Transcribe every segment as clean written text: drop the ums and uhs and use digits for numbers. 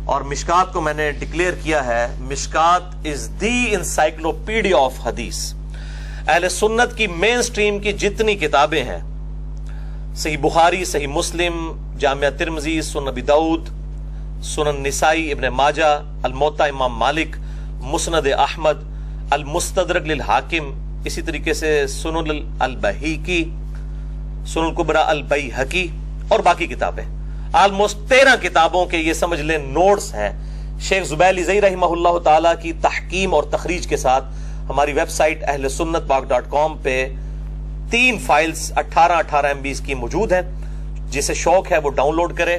اور مشکات کو میں نے ڈکلیئر کیا ہے مشکات از دی انسائکلوپیڈیا آف حدیث. اہل سنت کی مین سٹریم کی جتنی کتابیں ہیں، صحیح بخاری، صحیح مسلم، جامعہ ترمذی، سنن ابی داؤد، سنن نسائی، ابن ماجہ، الموطا امام مالک، مسند احمد، المستدرک للحاکم، اسی طریقے سے سنن البیہقی، سنن الکبریٰ البیہقی اور باقی کتابیں، آلموسٹ 13 کتابوں کے یہ سمجھ لیں نوٹس ہیں شیخ زبیر علیزئی رحمہ اللہ تعالیٰ کی تحکیم اور تخریج کے ساتھ. ہماری ویب سائٹ اہل سنت پاک.com پہ 3 فائلز 18 MB کی موجود ہیں. جسے شوق ہے وہ ڈاؤن لوڈ کرے.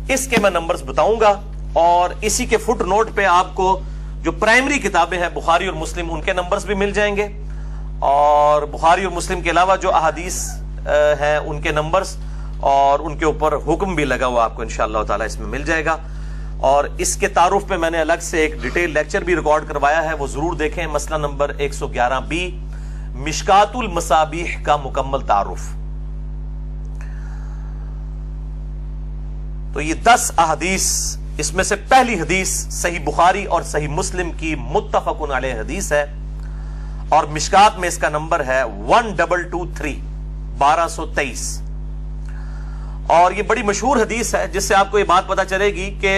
اس کے میں نمبرز بتاؤں گا اور اسی کے فٹ نوٹ پہ آپ کو جو پرائمری کتابیں ہیں بخاری اور مسلم ان کے نمبرز بھی مل جائیں گے، اور بخاری اور مسلم کے علاوہ جو احادیث ہیں ان کے نمبرز اور ان کے اوپر حکم بھی لگا ہوا آپ کو انشاءاللہ تعالی اس میں مل جائے گا. اور اس کے تعارف پہ میں نے الگ سے ایک ڈیٹیل لیکچر بھی ریکارڈ کروایا ہے، وہ ضرور دیکھیں. مسئلہ نمبر 111B، مشکات المصابیح کا مکمل تعارف. تو یہ 10 احادیث، اس میں سے پہلی حدیث صحیح بخاری اور صحیح مسلم کی متفق علیہ حدیث ہے، اور مشکات میں اس کا نمبر ہے 1223 1223. اور یہ بڑی مشہور حدیث ہے جس سے آپ کو یہ بات پتا چلے گی کہ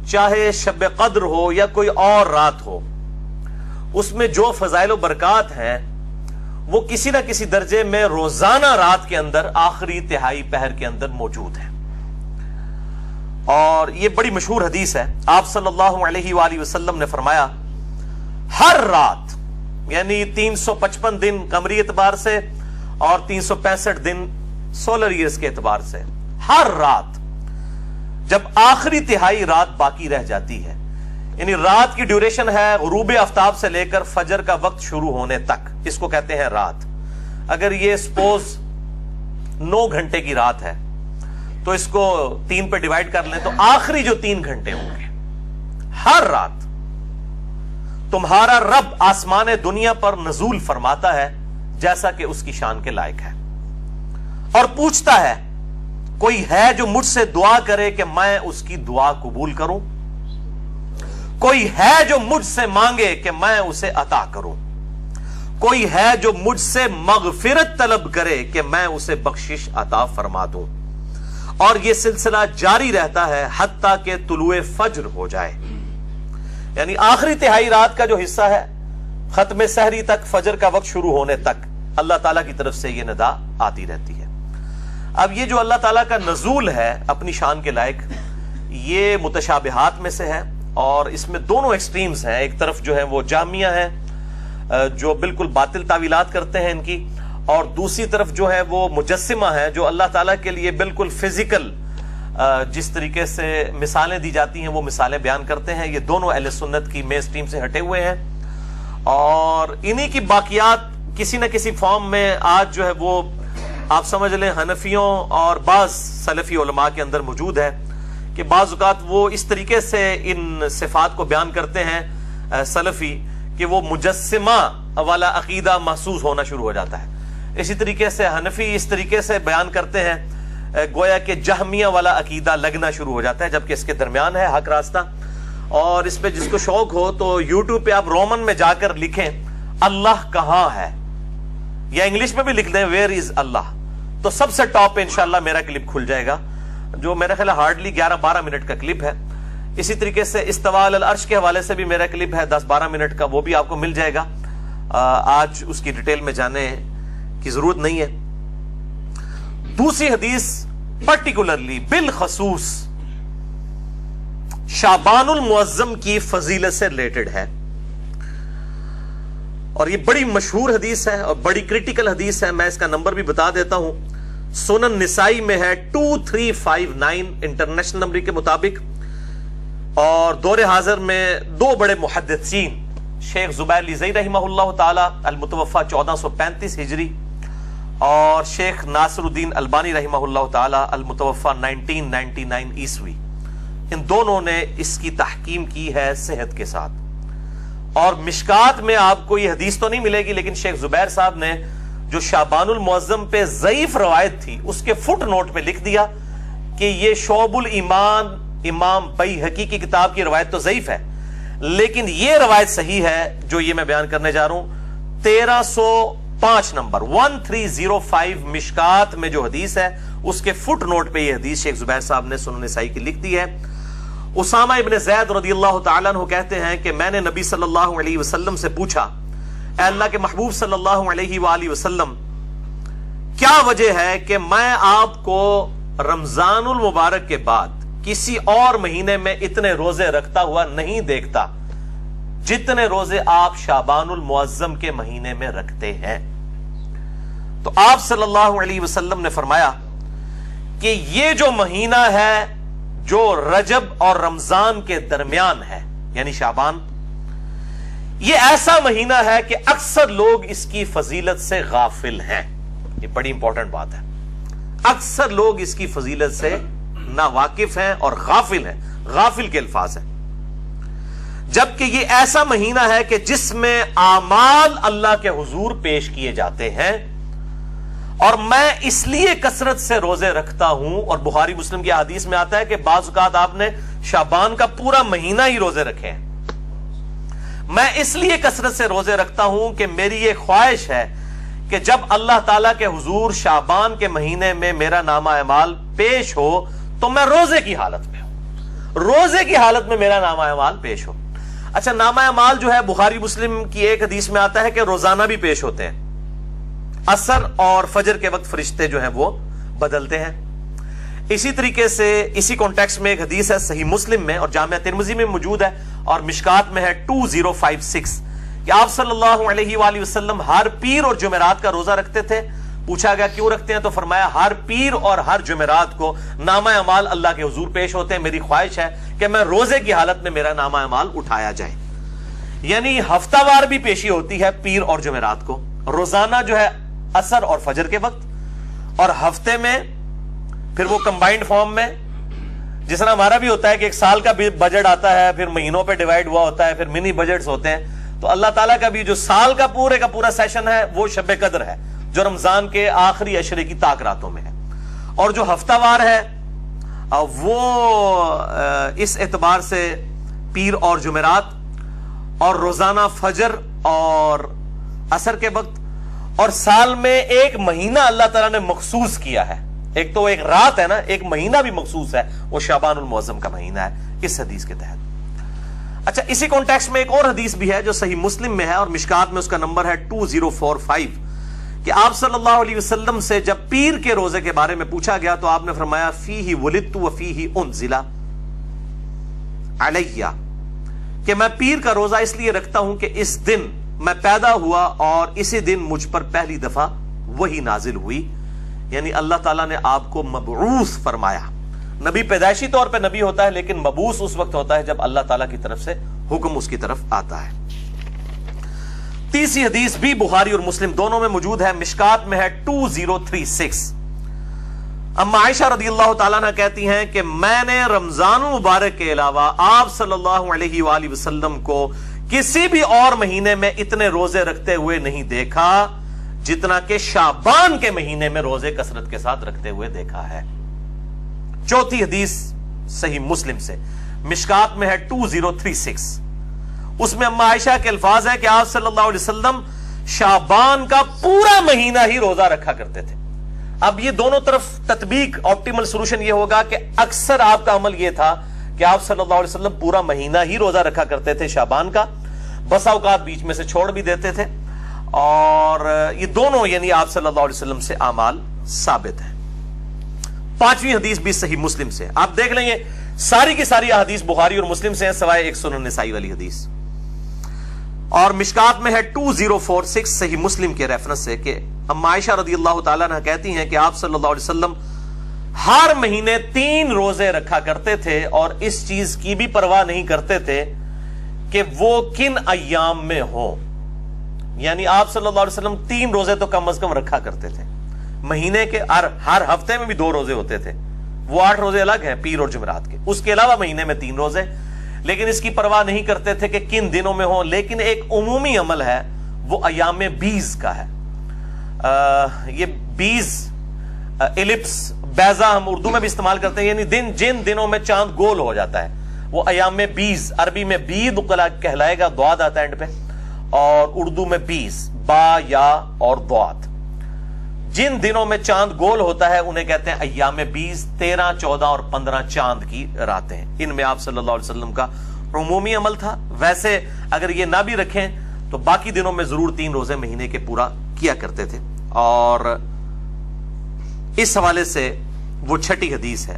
چاہے شب قدر ہو یا کوئی اور رات ہو، اس میں جو فضائل و برکات ہیں وہ کسی نہ کسی درجے میں روزانہ رات کے اندر آخری تہائی پہر کے اندر موجود ہیں. اور یہ بڑی مشہور حدیث ہے. آپ صلی اللہ علیہ وآلہ وسلم نے فرمایا ہر رات، یعنی 355 دن قمری اعتبار سے اور 365 دن سولر ایئرز کے اعتبار سے، ہر رات جب آخری تہائی رات باقی رہ جاتی ہے، یعنی رات کی ڈیوریشن ہے غروب آفتاب سے لے کر فجر کا وقت شروع ہونے تک، اس کو کہتے ہیں رات. اگر یہ سپوز 9 گھنٹے کی رات ہے تو اس کو 3 پہ ڈیوائیڈ کر لیں تو آخری جو 3 گھنٹے ہوں گے، ہر رات تمہارا رب آسمان دنیا پر نزول فرماتا ہے جیسا کہ اس کی شان کے لائق ہے، اور پوچھتا ہے کوئی ہے جو مجھ سے دعا کرے کہ میں اس کی دعا قبول کروں، کوئی ہے جو مجھ سے مانگے کہ میں اسے عطا کروں، کوئی ہے جو مجھ سے مغفرت طلب کرے کہ میں اسے بخشش عطا فرما دوں. اور یہ سلسلہ جاری رہتا ہے حتیٰ کہ طلوع فجر ہو جائے، یعنی آخری تہائی رات کا جو حصہ ہے ختم سحری تک، فجر کا وقت شروع ہونے تک اللہ تعالیٰ کی طرف سے یہ ندا آتی رہتی ہے. اب یہ جو اللہ تعالیٰ کا نزول ہے اپنی شان کے لائق، یہ متشابہات میں سے ہے، اور اس میں دونوں ایکسٹریمز ہیں. ایک طرف جو ہے وہ جہمیہ ہیں جو بالکل باطل تعویلات کرتے ہیں ان کی، اور دوسری طرف جو ہے وہ مجسمہ ہیں جو اللہ تعالیٰ کے لیے بالکل فزیکل جس طریقے سے مثالیں دی جاتی ہیں وہ مثالیں بیان کرتے ہیں. یہ دونوں اہل سنت کی مین سٹریم سے ہٹے ہوئے ہیں، اور انہی کی باقیات کسی نہ کسی فارم میں آج جو ہے وہ آپ سمجھ لیں حنفیوں اور بعض سلفی علماء کے اندر موجود ہے کہ بعض اوقات وہ اس طریقے سے ان صفات کو بیان کرتے ہیں سلفی کہ وہ مجسمہ والا عقیدہ محسوس ہونا شروع ہو جاتا ہے. اسی طریقے سے حنفی اس طریقے سے بیان کرتے ہیں گویا کہ جہمیہ والا عقیدہ لگنا شروع ہو جاتا ہے، جبکہ اس کے درمیان ہے حق راستہ. اور اس پہ جس کو شوق ہو تو یوٹیوب پہ آپ رومن میں جا کر لکھیں اللہ کہاں ہے، یا انگلش میں بھی لکھ دیں ویئر از اللہ، تو سب سے ٹاپ پہ انشاءاللہ میرا کلپ کھل جائے گا جو میرا خیال ہارڈلی 11-12 منٹ کا کلپ ہے. اسی طریقے سے استواء علی العرش کے حوالے سے بھی میرا کلپ ہے 10-12 منٹ کا، وہ بھی آپ کو مل جائے گا. آج اس کی ڈیٹیل میں جانے کی ضرورت نہیں ہے. دوسری حدیث پرٹیکولرلی بالخصوص شعبان المعظم کی فضیلت سے ریلیٹڈ ہے، اور یہ بڑی مشہور حدیث ہے اور بڑی کریٹیکل حدیث ہے. میں اس کا نمبر بھی بتا دیتا ہوں. سنن نسائی میں ہے 2359 انٹرنیشنل نمبر کے مطابق، اور دور حاضر میں 2 بڑے محدثین شیخ زبیر علیزئی رحمہ اللہ تعالی المتوفى 1435 ہجری اور شیخ ناصر الدین البانی رحمہ اللہ تعالی المتوفى 1999 عیسوی، ان دونوں نے اس کی تحکیم کی ہے صحت کے ساتھ. اور مشکات میں آپ کو یہ حدیث تو نہیں ملے گی، لیکن شیخ زبیر صاحب نے جو شعبان المعظم پہ ضعیف روایت تھی اس کے فٹ نوٹ پہ لکھ دیا کہ یہ شعب الایمان امام بیہقی کی کتاب کی روایت تو ضعیف ہے، لیکن یہ روایت صحیح ہے جو یہ میں بیان کرنے جا رہا ہوں۔ 1305 نمبر 1305 مشکات میں جو حدیث ہے اس کے فٹ نوٹ پہ یہ حدیث شیخ زبیر صاحب نے سنن نسائی کی لکھ دی ہے۔ اسامہ ابن زید رضی اللہ تعالیٰ عنہ کہتے ہیں کہ میں نے نبی صلی اللہ علیہ وسلم سے پوچھا، اے اللہ کے محبوب صلی اللہ علیہ وآلہ وسلم، کیا وجہ ہے کہ میں آپ کو رمضان المبارک کے بعد کسی اور مہینے میں اتنے روزے رکھتا ہوا نہیں دیکھتا جتنے روزے آپ شعبان المعظم کے مہینے میں رکھتے ہیں؟ تو آپ صلی اللہ علیہ وسلم نے فرمایا کہ یہ جو مہینہ ہے جو رجب اور رمضان کے درمیان ہے، یعنی شعبان، یہ ایسا مہینہ ہے کہ اکثر لوگ اس کی فضیلت سے غافل ہیں۔ یہ بڑی امپورٹنٹ بات ہے، اکثر لوگ اس کی فضیلت سے ناواقف ہیں اور غافل ہیں، غافل کے الفاظ ہیں، جبکہ یہ ایسا مہینہ ہے کہ جس میں اعمال اللہ کے حضور پیش کیے جاتے ہیں، اور میں اس لیے کثرت سے روزے رکھتا ہوں، اور بخاری مسلم کی حدیث میں آتا ہے کہ بعض اوقات آپ نے شعبان کا پورا مہینہ ہی روزے رکھے ہیں۔ میں اس لیے کثرت سے روزے رکھتا ہوں کہ میری یہ خواہش ہے کہ جب اللہ تعالیٰ کے حضور شعبان کے مہینے میں میرا نامہ اعمال پیش ہو تو میں روزے کی حالت میں ہوں، روزے کی حالت میں میرا نامہ اعمال پیش ہو۔ اچھا، نامہ اعمال جو ہے بخاری مسلم کی ایک حدیث میں آتا ہے کہ روزانہ بھی پیش ہوتے ہیں، عصر اور فجر کے وقت فرشتے جو ہیں وہ بدلتے ہیں۔ اسی طریقے سے اسی کانٹیکسٹ میں ایک حدیث ہے صحیح مسلم میں اور جامعہ ترمذی میں موجود ہے اور مشکات میں ہے 2056 کہ آپ صلی اللہ علیہ وآلہ وسلم ہر پیر اور جمعرات کا روزہ رکھتے تھے۔ پوچھا گیا کیوں رکھتے ہیں، تو فرمایا ہر پیر اور ہر جمعرات کو نامہ اعمال اللہ کے حضور پیش ہوتے ہیں، میری خواہش ہے کہ میں روزے کی حالت میں میرا نامہ اعمال اٹھایا جائے۔ یعنی ہفتہ وار بھی پیشی ہوتی ہے پیر اور جمعرات کو، روزانہ جو ہے عصر اور فجر کے وقت، اور ہفتے میں پھر وہ کمبائنڈ فارم میں، جس طرح ہمارا بھی ہوتا ہے کہ ایک سال کا بجٹ آتا ہے پھر مہینوں پہ ڈیوائیڈ ہوا ہوتا ہے، پھر منی بجٹس ہوتے ہیں، تو اللہ تعالیٰ کا بھی جو سال کا پورا سیشن ہے وہ شب قدر ہے جو رمضان کے آخری عشرے کی طاق راتوں میں ہے، اور جو ہفتہ وار ہے وہ اس اعتبار سے پیر اور جمعرات اور روزانہ فجر اور عصر کے وقت، اور سال میں ایک مہینہ اللہ تعالیٰ نے مخصوص کیا ہے، ایک تو ایک رات ہے نا، ایک مہینہ بھی مخصوص ہے، وہ شعبان المعظم کا مہینہ ہے اس حدیث کے تحت۔ اچھا، اسی کانٹیکسٹ میں ایک اور حدیث بھی ہے جو صحیح مسلم میں ہے اور مشکات میں اس کا نمبر ہے 2045 کہ آپ صلی اللہ علیہ وسلم سے جب پیر کے روزے کے بارے میں پوچھا گیا تو آپ نے فرمایا فیہ ولدت وفیہ انزل علیہ، کہ میں پیر کا روزہ اس لیے رکھتا ہوں کہ اس دن میں پیدا ہوا اور اسی دن مجھ پر پہلی دفعہ وحی نازل ہوئی، یعنی اللہ تعالیٰ نے آپ کو مبعوث فرمایا۔ نبی پیدائشی طور پہ نبی ہوتا ہے لیکن مبعوث اس وقت ہوتا ہے جب اللہ تعالیٰ کی طرف سے حکم اس کی طرف آتا ہے۔ تیسری حدیث بھی بخاری اور مسلم دونوں میں موجود ہے، مشکات میں ہے 2036۔ اما عائشہ رضی اللہ تعالیٰ عنہ کہتی ہیں کہ میں نے رمضان المبارک کے علاوہ آپ صلی اللہ علیہ وآلہ وسلم کو کسی بھی اور مہینے میں اتنے روزے رکھتے ہوئے نہیں دیکھا جتنا کہ شعبان کے مہینے میں روزے کثرت کے ساتھ رکھتے ہوئے دیکھا ہے۔ چوتھی حدیث صحیح مسلم سے مشکات میں ہے 2036، اس میں اما عائشہ کے الفاظ ہے کہ آپ صلی اللہ علیہ وسلم شعبان کا پورا مہینہ ہی روزہ رکھا کرتے تھے۔ اب یہ دونوں طرف تطبیق آپٹیمل سولوشن یہ ہوگا کہ اکثر آپ کا عمل یہ تھا کہ آپ صلی اللہ علیہ وسلم پورا مہینہ ہی روزہ رکھا کرتے تھے شعبان کا، بسا اوقات بیچ میں سے چھوڑ بھی دیتے تھے، اور یہ دونوں یعنی آپ صلی اللہ علیہ وسلم سے اعمال ثابت ہیں۔ پانچویں حدیث بھی صحیح مسلم سے، آپ دیکھ لیں یہ ساری کی ساری حدیث بخاری اور مسلم سے ہیں سوائے ایک سنن نسائی والی حدیث، اور مشکات میں ہے 2046 صحیح مسلم کے ریفرنس سے کہ اما عائشہ رضی اللہ تعالیٰ عنہ کہتی ہیں کہ آپ صلی اللہ علیہ وسلم ہر مہینے 3 روزے رکھا کرتے تھے اور اس چیز کی بھی پرواہ نہیں کرتے تھے کہ وہ کن ایام میں ہوں، یعنی آپ صلی اللہ علیہ وسلم 3 روزے تو کم از کم رکھا کرتے تھے مہینے کے، ہر ہفتے میں بھی 2 روزے ہوتے تھے، وہ 8 روزے الگ ہیں پیر اور جمعرات کے، اس کے علاوہ مہینے میں 3 روزے، لیکن اس کی پرواہ نہیں کرتے تھے کہ کن دنوں میں ہوں۔ لیکن ایک عمومی عمل ہے وہ ایام 20 کا ہے، یہ 20 الپس بیضا ہم اردو میں بھی استعمال کرتے ہیں، یعنی جن دنوں میں چاند گول ہو جاتا ہے وہ ایام بیز، عربی میں بید کہلائے گا، دعاد آتا ہے اینڈ پہ، اور اردو میں بیز، با یا اور دعاد۔ جن دنوں میں چاند گول ہوتا ہے انہیں کہتے ہیں ایام بیز، 13، 14 اور 15 چاند کی راتیں ہیں، ان میں آپ صلی اللہ علیہ وسلم کا عمومی عمل تھا۔ ویسے اگر یہ نہ بھی رکھیں تو باقی دنوں میں ضرور 3 روزے مہینے کے پورا کیا کرتے تھے، اور اس حوالے سے وہ چھٹی حدیث ہے،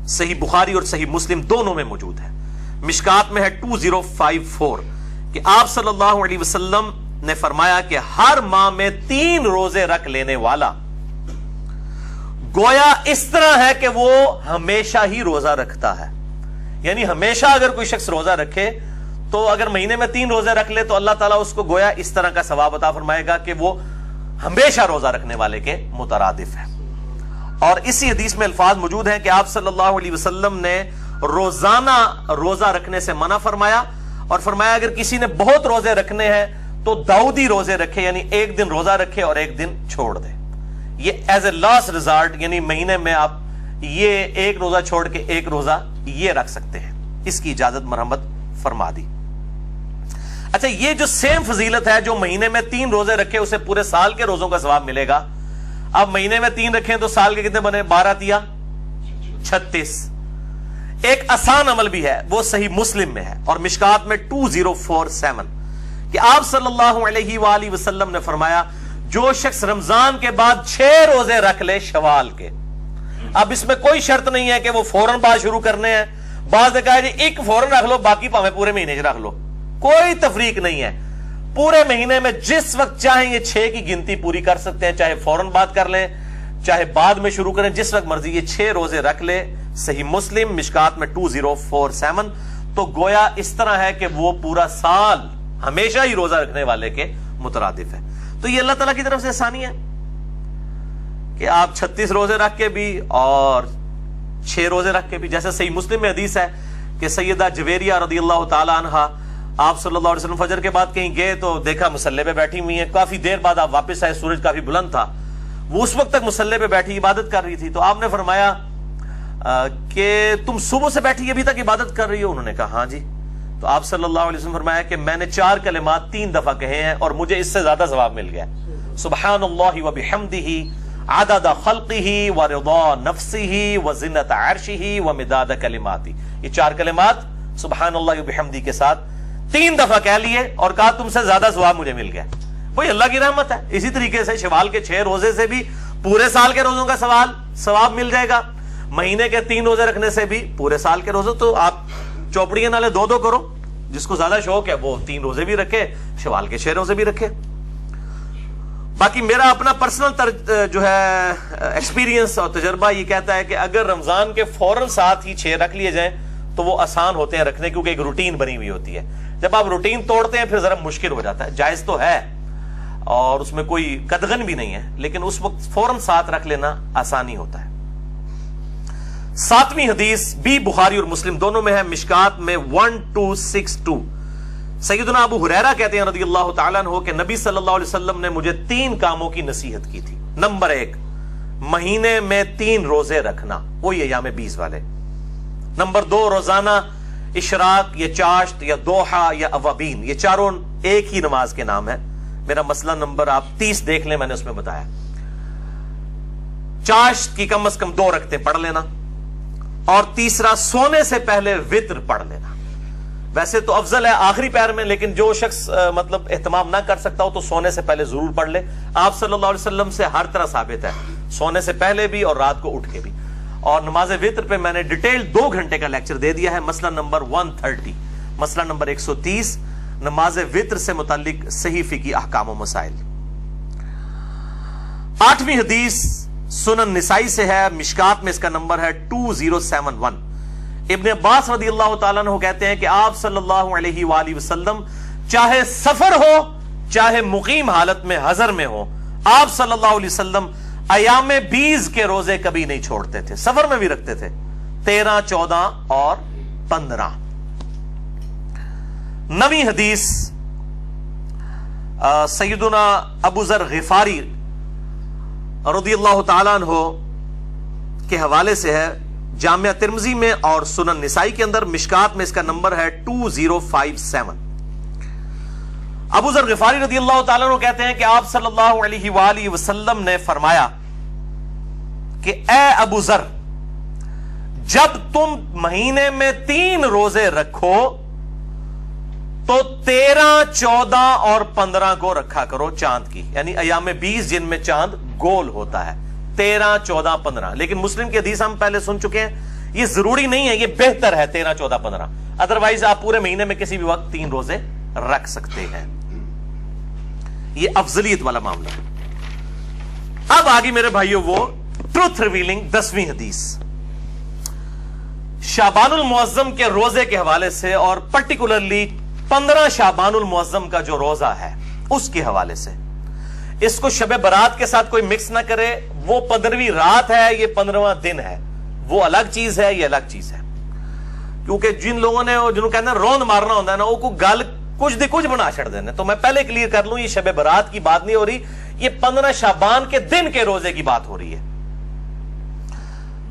صحیح بخاری اور صحیح مسلم دونوں میں موجود ہے، مشکات میں ہے 2054 کہ آپ صلی اللہ علیہ وسلم نے فرمایا کہ ہر ماہ میں 3 روزے رکھ لینے والا گویا اس طرح ہے کہ وہ ہمیشہ ہی روزہ رکھتا ہے، یعنی ہمیشہ اگر کوئی شخص روزہ رکھے تو اگر مہینے میں 3 روزے رکھ لے تو اللہ تعالیٰ اس کو گویا اس طرح کا ثواب عطا فرمائے گا کہ وہ ہمیشہ روزہ رکھنے والے کے مترادف ہے۔ اور اسی حدیث میں الفاظ موجود ہیں کہ آپ صلی اللہ علیہ وسلم نے روزانہ روزہ رکھنے سے منع فرمایا، اور فرمایا اگر کسی نے بہت روزے رکھنے ہیں تو داؤدی روزے رکھے، یعنی ایک دن روزہ رکھے اور ایک دن چھوڑ دے، یہ ایز اے لاسٹ ریزارٹ، یعنی مہینے میں آپ یہ ایک روزہ چھوڑ کے ایک روزہ یہ رکھ سکتے ہیں، اس کی اجازت مرحمت فرما دی۔ اچھا، یہ جو سیم فضیلت ہے جو مہینے میں 3 روزے رکھے اسے پورے سال کے روزوں کا ثواب ملے گا۔ اب مہینے میں 3 رکھیں تو سال کے کتنے بنے؟ 12 تیا 36۔ ایک آسان عمل بھی ہے، وہ صحیح مسلم میں ہے اور مشکات میں 2047 کہ آپ صلی اللہ علیہ وآلہ وسلم نے فرمایا جو شخص رمضان کے بعد 6 روزے رکھ لے شوال کے، اب اس میں کوئی شرط نہیں ہے کہ وہ فوراً بعد شروع کرنے ہیں، بعض نے کہا جی ایک فوراً رکھ لو، باقی پاویں پورے مہینے رکھ لو، کوئی تفریق نہیں ہے، پورے مہینے میں جس وقت چاہیں یہ 6 کی گنتی پوری کر سکتے ہیں، چاہے فوراً بات کر لیں چاہے بعد میں شروع کریں، جس وقت مرضی یہ 6 روزے رکھ لے۔ صحیح مسلم مشکات میں 2047 تو گویا اس طرح ہے کہ وہ پورا سال ہمیشہ ہی روزہ رکھنے والے کے مترادف ہے۔ تو یہ اللہ تعالیٰ کی طرف سے آسانی ہے کہ آپ 36 روزے رکھ کے بھی اور 6 روزے رکھ کے بھی، جیسے صحیح مسلم میں حدیث ہے کہ سیدہ جویریہ رضی اللہ تعالی عنہا آپ صلی اللہ علیہ وسلم فجر کے بعد کہیں گئے تو دیکھا مصلی پہ بیٹھی ہوئی ہیں، کافی دیر بعد آپ واپس آئے، سورج کافی بلند تھا، وہ اس وقت تک مصلی پہ بیٹھی عبادت کر رہی تھی، تو آپ نے فرمایا کہ تم صبح سے بیٹھی ابھی تک عبادت کر رہی ہو؟ انہوں نے کہا ہاں جی۔ تو آپ صلی اللہ علیہ وسلم فرمایا کہ میں نے 4 کلمات 3 دفعہ کہے ہیں اور مجھے اس سے زیادہ ثواب مل گیا، سبحان اللہ وبحمدہ عدد خلقہ ورضا نفسہ وزنۃ عرشہ ومداد کلماتہ، یہ 4 کلمات سبحان اللہ وبحمدہ کے ساتھ 3 دفعہ کہہ لیے اور کہا تم سے زیادہ ثواب مجھے مل گیا۔ وہی اللہ کی رحمت ہے۔ اسی طریقے سے شوال کے 6 روزے سے بھی پورے سال کے روزوں کا ثواب مل جائے گا، مہینے کے 3 روزے رکھنے سے بھی پورے سال کے روزے، تو آپ چوپڑیاں نالے 2 کرو، جس کو زیادہ شوق ہے وہ 3 روزے بھی رکھے، شوال کے 6 روزے بھی رکھے۔ باقی میرا اپنا پرسنل جو ہے ایکسپیرینس اور تجربہ یہ کہتا ہے کہ اگر رمضان کے فوراً ساتھ ہی 6 رکھ لیے جائیں تو وہ آسان ہوتے ہیں رکھنے، کیونکہ ایک روٹین بنی ہوئی ہوتی ہے۔ جب آپ روٹین توڑتے ہیں پھر ذرا مشکل ہو جاتا ہے، جائز تو ہے اور اس میں کوئی قدغن بھی نہیں ہے، لیکن اس وقت فوراً ساتھ رکھ لینا آسانی ہوتا ہے۔ 7ویں حدیث بھی بخاری اور مسلم دونوں میں ہے، مشکات میں 1262 سیدنا ابو ہریرہ کہتے ہیں رضی اللہ تعالیٰ عنہ کہ نبی صلی اللہ علیہ وسلم نے مجھے 3 کاموں کی نصیحت کی تھی۔ نمبر 1، مہینے میں 3 روزے رکھنا، وہی ایام 20 والے۔ نمبر 2، روزانہ اشراق یا چاشت یا دوحہ یا اوابین، یہ چاروں ایک ہی نماز کے نام ہے، میرا مسئلہ نمبر آپ 30 دیکھ لیں، میں نے اس میں بتایا۔ چاشت کی کم از کم 2 رکعتیں پڑھ لینا، اور تیسرا سونے سے پہلے وتر پڑھ لینا۔ ویسے تو افضل ہے آخری پہر میں، لیکن جو شخص مطلب اہتمام نہ کر سکتا ہو تو سونے سے پہلے ضرور پڑھ لے۔ آپ صلی اللہ علیہ وسلم سے ہر طرح ثابت ہے، سونے سے پہلے بھی اور رات کو اٹھ کے بھی۔ اور نماز وتر پہ میں نے ڈیٹیل 2 گھنٹے کا لیکچر دے دیا ہے، مسئلہ نمبر 130، مسئلہ نمبر 130، نماز وتر سے متعلق صحیح فقہی احکام و مسائل۔ 8ویں حدیث سنن نسائی سے ہے، مشکات میں اس کا نمبر ہے 2071۔ ابن عباس رضی اللہ تعالیٰ عنہ کہتے ہیں کہ آپ صلی اللہ علیہ وآلہ وسلم چاہے سفر ہو چاہے مقیم حالت میں حضر میں ہو، آپ صلی اللہ علیہ وسلم ایام 20 کے روزے کبھی نہیں چھوڑتے تھے، سفر میں بھی رکھتے تھے، 13، 14 اور 15۔ 9ویں حدیث سیدنا ابو ذر غفاری رضی اللہ تعالیٰ عنہ کے حوالے سے ہے، جامعہ ترمذی میں اور سنن نسائی کے اندر، مشکات میں اس کا نمبر ہے 2057۔ ابو ذر غفاری رضی اللہ تعالیٰ عنہ کہتے ہیں کہ آپ صلی اللہ علیہ وآلہ وسلم نے فرمایا کہ اے ابو ذر، جب تم مہینے میں 3 روزے رکھو تو 13، 14 اور 15 کو رکھا کرو چاند کی، یعنی ایام 20 جن میں چاند گول ہوتا ہے، 13، 14، 15۔ لیکن مسلم کی حدیث ہم پہلے سن چکے ہیں، یہ ضروری نہیں ہے، یہ بہتر ہے 13، 14، 15۔ ادروائز آپ پورے مہینے میں کسی بھی وقت 3 روزے رکھ سکتے ہیں، یہ افضلیت والا معاملہ ہے۔ اب آگے میرے بھائیوں وہ ٹروتھ ریویلنگ 10ویں حدیث شعبان المعظم کے روزے کے حوالے سے، اور پرٹیکولرلی 15 شعبان المعظم کا جو روزہ ہے اس کے حوالے سے۔ اس کو شب برات کے ساتھ کوئی مکس نہ کرے، وہ 15ویں رات ہے، یہ 15واں دن ہے، وہ الگ چیز ہے، یہ الگ چیز ہے۔ کیونکہ جن لوگوں نے جنہوں کہنا روند مارنا ہوتا ہے نا، وہ کو گل کچھ دی کچھ بنا چھڑ دینے، تو میں پہلے کلیئر کر لوں، یہ شب برات کی بات نہیں ہو رہی، یہ 15 شعبان کے دن کے روزے کی بات ہو رہی ہے۔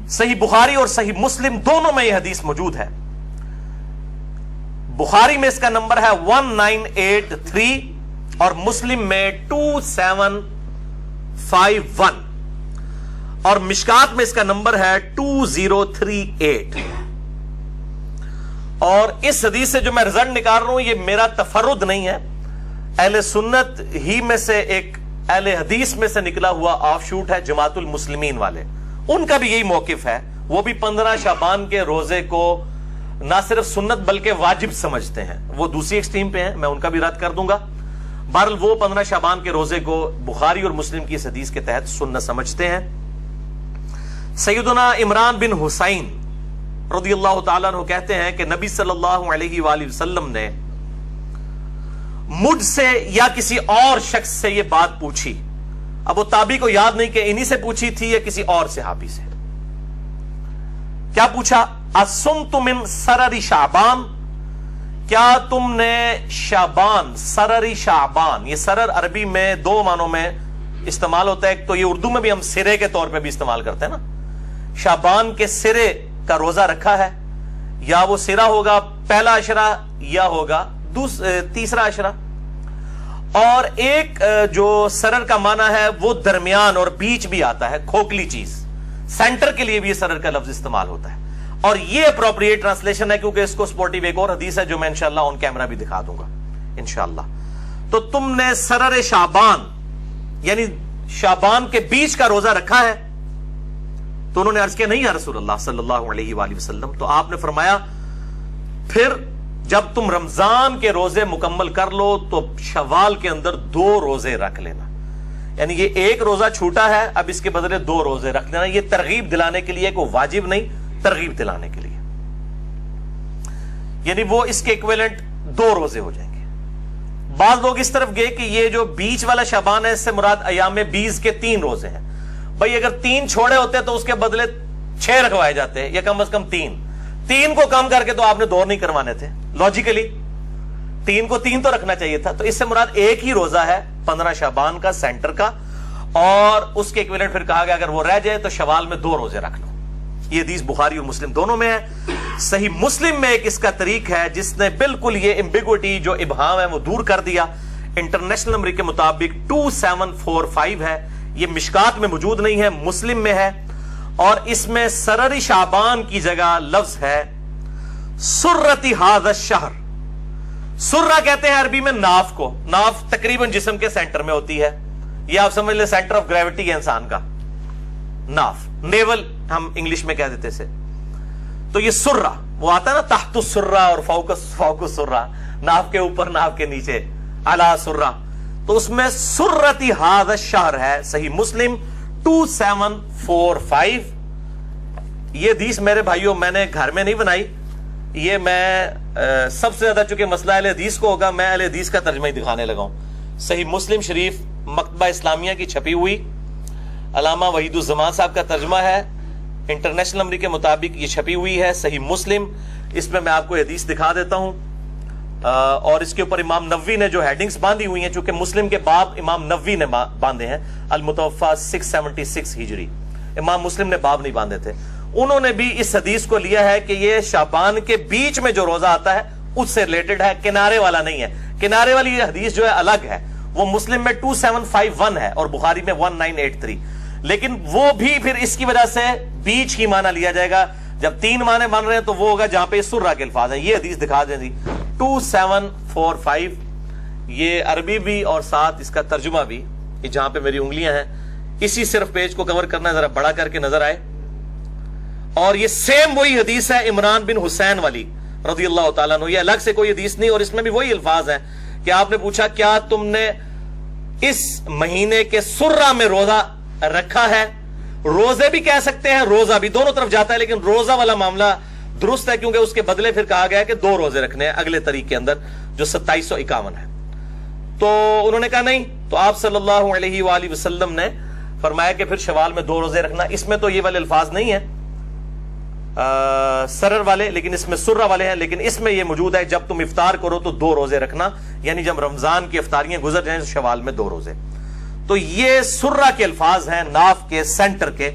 صحیح بخاری اور صحیح مسلم دونوں میں یہ حدیث موجود ہے۔ بخاری میں اس کا نمبر ہے 1983 اور مسلم میں 2751 اور مشکات میں اس کا نمبر ہے 2038۔ اور اس حدیث سے جو میں رزلٹ نکال رہا ہوں، یہ میرا تفرد نہیں ہے، اہل سنت ہی میں سے ایک اہل حدیث میں سے نکلا ہوا آف شوٹ ہے، جماعت المسلمین والے، ان کا بھی یہی موقف ہے، وہ بھی 15 شعبان کے روزے کو نہ صرف سنت بلکہ واجب سمجھتے ہیں، وہ دوسری ایکسٹریم پہ ہیں، میں ان کا بھی رد کر دوں گا۔ بہرحال وہ 15 شعبان کے روزے کو بخاری اور مسلم کی اس حدیث کے تحت سنت سمجھتے ہیں۔ سیدنا عمران بن حسین رضی اللہ تعالیٰ عنہ کہتے ہیں کہ نبی صلی اللہ علیہ وآلہ وسلم نے مجھ سے یا کسی اور شخص سے یہ بات پوچھی، اب وہ تابعی کو یاد نہیں کہ انہی سے پوچھی تھی یا کسی اور صحابی سے۔ کیا پوچھا؟ اصمت من سرر شعبان، کیا تم نے شعبان، سرر شعبان، یہ سرر عربی میں 2 معنوں میں استعمال ہوتا ہے، ایک تو یہ اردو میں بھی ہم سرے کے طور پہ بھی استعمال کرتے ہیں نا، شعبان کے سرے کا روزہ رکھا ہے، یا وہ سرا ہوگا پہلا عشرہ یا ہوگا تیسرا عشرہ، اور ایک جو سرر کا معنی ہے وہ درمیان اور بیچ بھی آتا ہے، کھوکھلی چیز، سینٹر کے لیے بھی یہ سرر کا لفظ استعمال ہوتا ہے، اور یہ اپروپریٹ ٹرانسلیشن ہے کیونکہ اس کو سپورٹیو ایک اور حدیث ہے جو میں انشاءاللہ آن کیمرہ بھی دکھا دوں گا انشاءاللہ۔ تو تم نے سرر شعبان یعنی شعبان کے بیچ کا روزہ رکھا ہے؟ تو انہوں نے عرض کیا نہیں یا رسول اللہ صلی اللہ علیہ وآلہ وسلم۔ تو آپ نے فرمایا پھر جب تم رمضان کے روزے مکمل کر لو تو شوال کے اندر 2 روزے رکھ لینا، یعنی یہ ایک روزہ چھوٹا ہے، اب اس کے بدلے 2 روزے رکھ لینا، یہ ترغیب دلانے کے لیے، کوئی واجب نہیں، ترغیب دلانے کے لیے، یعنی وہ اس کے ایکویلنٹ 2 روزے ہو جائیں گے۔ بعض لوگ اس طرف گئے کہ یہ جو بیچ والا شعبان ہے اس سے مراد ایام 20 کے 3 روزے ہیں، بھائی اگر 3 چھوڑے ہوتے تو اس کے بدلے 6 رکھوائے جاتے یا کم از کم 3 کو کم کر کے تو آپ نے 2 نہیں کروانے تھے، لاجیکلی 3 کو 3 تو رکھنا چاہیے تھا، تو اس سے مراد ایک ہی روزہ ہے 15 شعبان کا سینٹر کا، اور اس کے ایکویلنٹ پھر کہا گیا اگر وہ رہ جائے تو شوال میں 2 روزے رکھ لو۔ یہ حدیث بخاری اور مسلم دونوں میں ہے۔ صحیح مسلم میں ایک اس کا طریق ہے جس نے بالکل یہ ایمبیگوٹی جو ابہام ہے وہ دور کر دیا، انٹرنیشنل نمبر کے مطابق 2745 ہے، یہ مشکات میں موجود نہیں ہے، مسلم میں ہے، اور اس میں سرر شعبان کی جگہ لفظ ہے سرتی ھذا الشہر۔ سرہ کہتے ہیں عربی میں ناف کو، ناف تقریباً جسم کے سینٹر میں ہوتی ہے، یہ آپ سمجھ لیں سینٹر آف گریوٹی ہے انسان کا، ناف، نیول ہم انگلش میں کہہ دیتے سے۔ تو یہ سرہ وہ آتا ہے نا تحت السرہ اور فوق السرہ، ناف کے اوپر ناف کے نیچے، اعلی سرہ، تو اس میں سرتی ھذا الشہر ہے۔ صحیح مسلم 2745۔ یہ حدیث میرے بھائیوں میں نے گھر میں نہیں بنائی، یہ میں سب سے زیادہ چونکہ مسئلہ اہل حدیث کو ہوگا، میں اہل حدیث کا ترجمہ ہی دکھانے لگا ہوں۔ صحیح مسلم شریف مکتبہ اسلامیہ کی چھپی ہوئی، علامہ وحید الزمان صاحب کا ترجمہ ہے، انٹرنیشنل نمبر کے مطابق یہ چھپی ہوئی ہے صحیح مسلم۔ اس میں میں آپ کو حدیث دکھا دیتا ہوں، اور اس کے اوپر امام نووی نے جو ہیڈنگز باندھی ہوئی ہیں، چونکہ مسلم کے باب امام نووی نے باندھے ہیں، المتوفا 676 ہجری، امام مسلم نے باب نہیں باندھے تھے، انہوں نے بھی اس حدیث کو لیا ہے کہ یہ شعبان کے بیچ میں جو روزہ آتا ہے اس سے ریلیٹڈ ہے، کنارے والا نہیں ہے۔ کنارے والی یہ حدیث جو ہے الگ ہے، وہ مسلم میں 2751 ہے اور بخاری میں 1983، لیکن وہ بھی پھر اس کی وجہ سے بیچ ہی معنی لیا جائے گا۔ جب 3 معنی بن رہے ہیں تو وہ ہوگا جہاں پہ سرہ کے الفاظ ہیں۔ یہ حدیث دکھا دیں جی 2745، یہ عربی بھی اور ساتھ اس کا ترجمہ بھی، یہ جہاں پہ میری انگلیاں ہیں اسی صرف پیج کو کور کرنا ہے، ذرا بڑا کر کے نظر آئے، اور یہ سیم وہی حدیث ہے عمران بن حسین والی رضی اللہ تعالیٰ عنہ، یہ الگ سے کوئی حدیث نہیں، اور اس میں بھی وہی الفاظ ہیں کہ آپ نے پوچھا کیا تم نے اس مہینے کے سرہ میں روزہ رکھا ہے؟ روزے بھی کہہ سکتے ہیں، روزہ بھی، دونوں طرف جاتا ہے، لیکن روزہ والا معاملہ درست ہے کیونکہ اس کے بدلے پھر کہا گیا ہے کہ 2 روزے رکھنے ہیں اگلے طریق کے اندر جو 2751 ہے۔ تو انہوں نے کہا نہیں، تو آپ صلی اللہ علیہ وآلہ وسلم نے فرمایا کہ پھر شوال میں 2 روزے رکھنا۔ اس میں تو یہ والے الفاظ نہیں ہیں سرر والے، لیکن اس میں سرہ والے ہیں، لیکن اس میں یہ موجود ہے جب تم افطار کرو تو 2 روزے رکھنا، یعنی جب رمضان کی افطاریاں گزر جائیں تو شوال میں 2 روزے۔ تو یہ سرہ کے الفاظ ہیں، ناف کے سینٹر کے،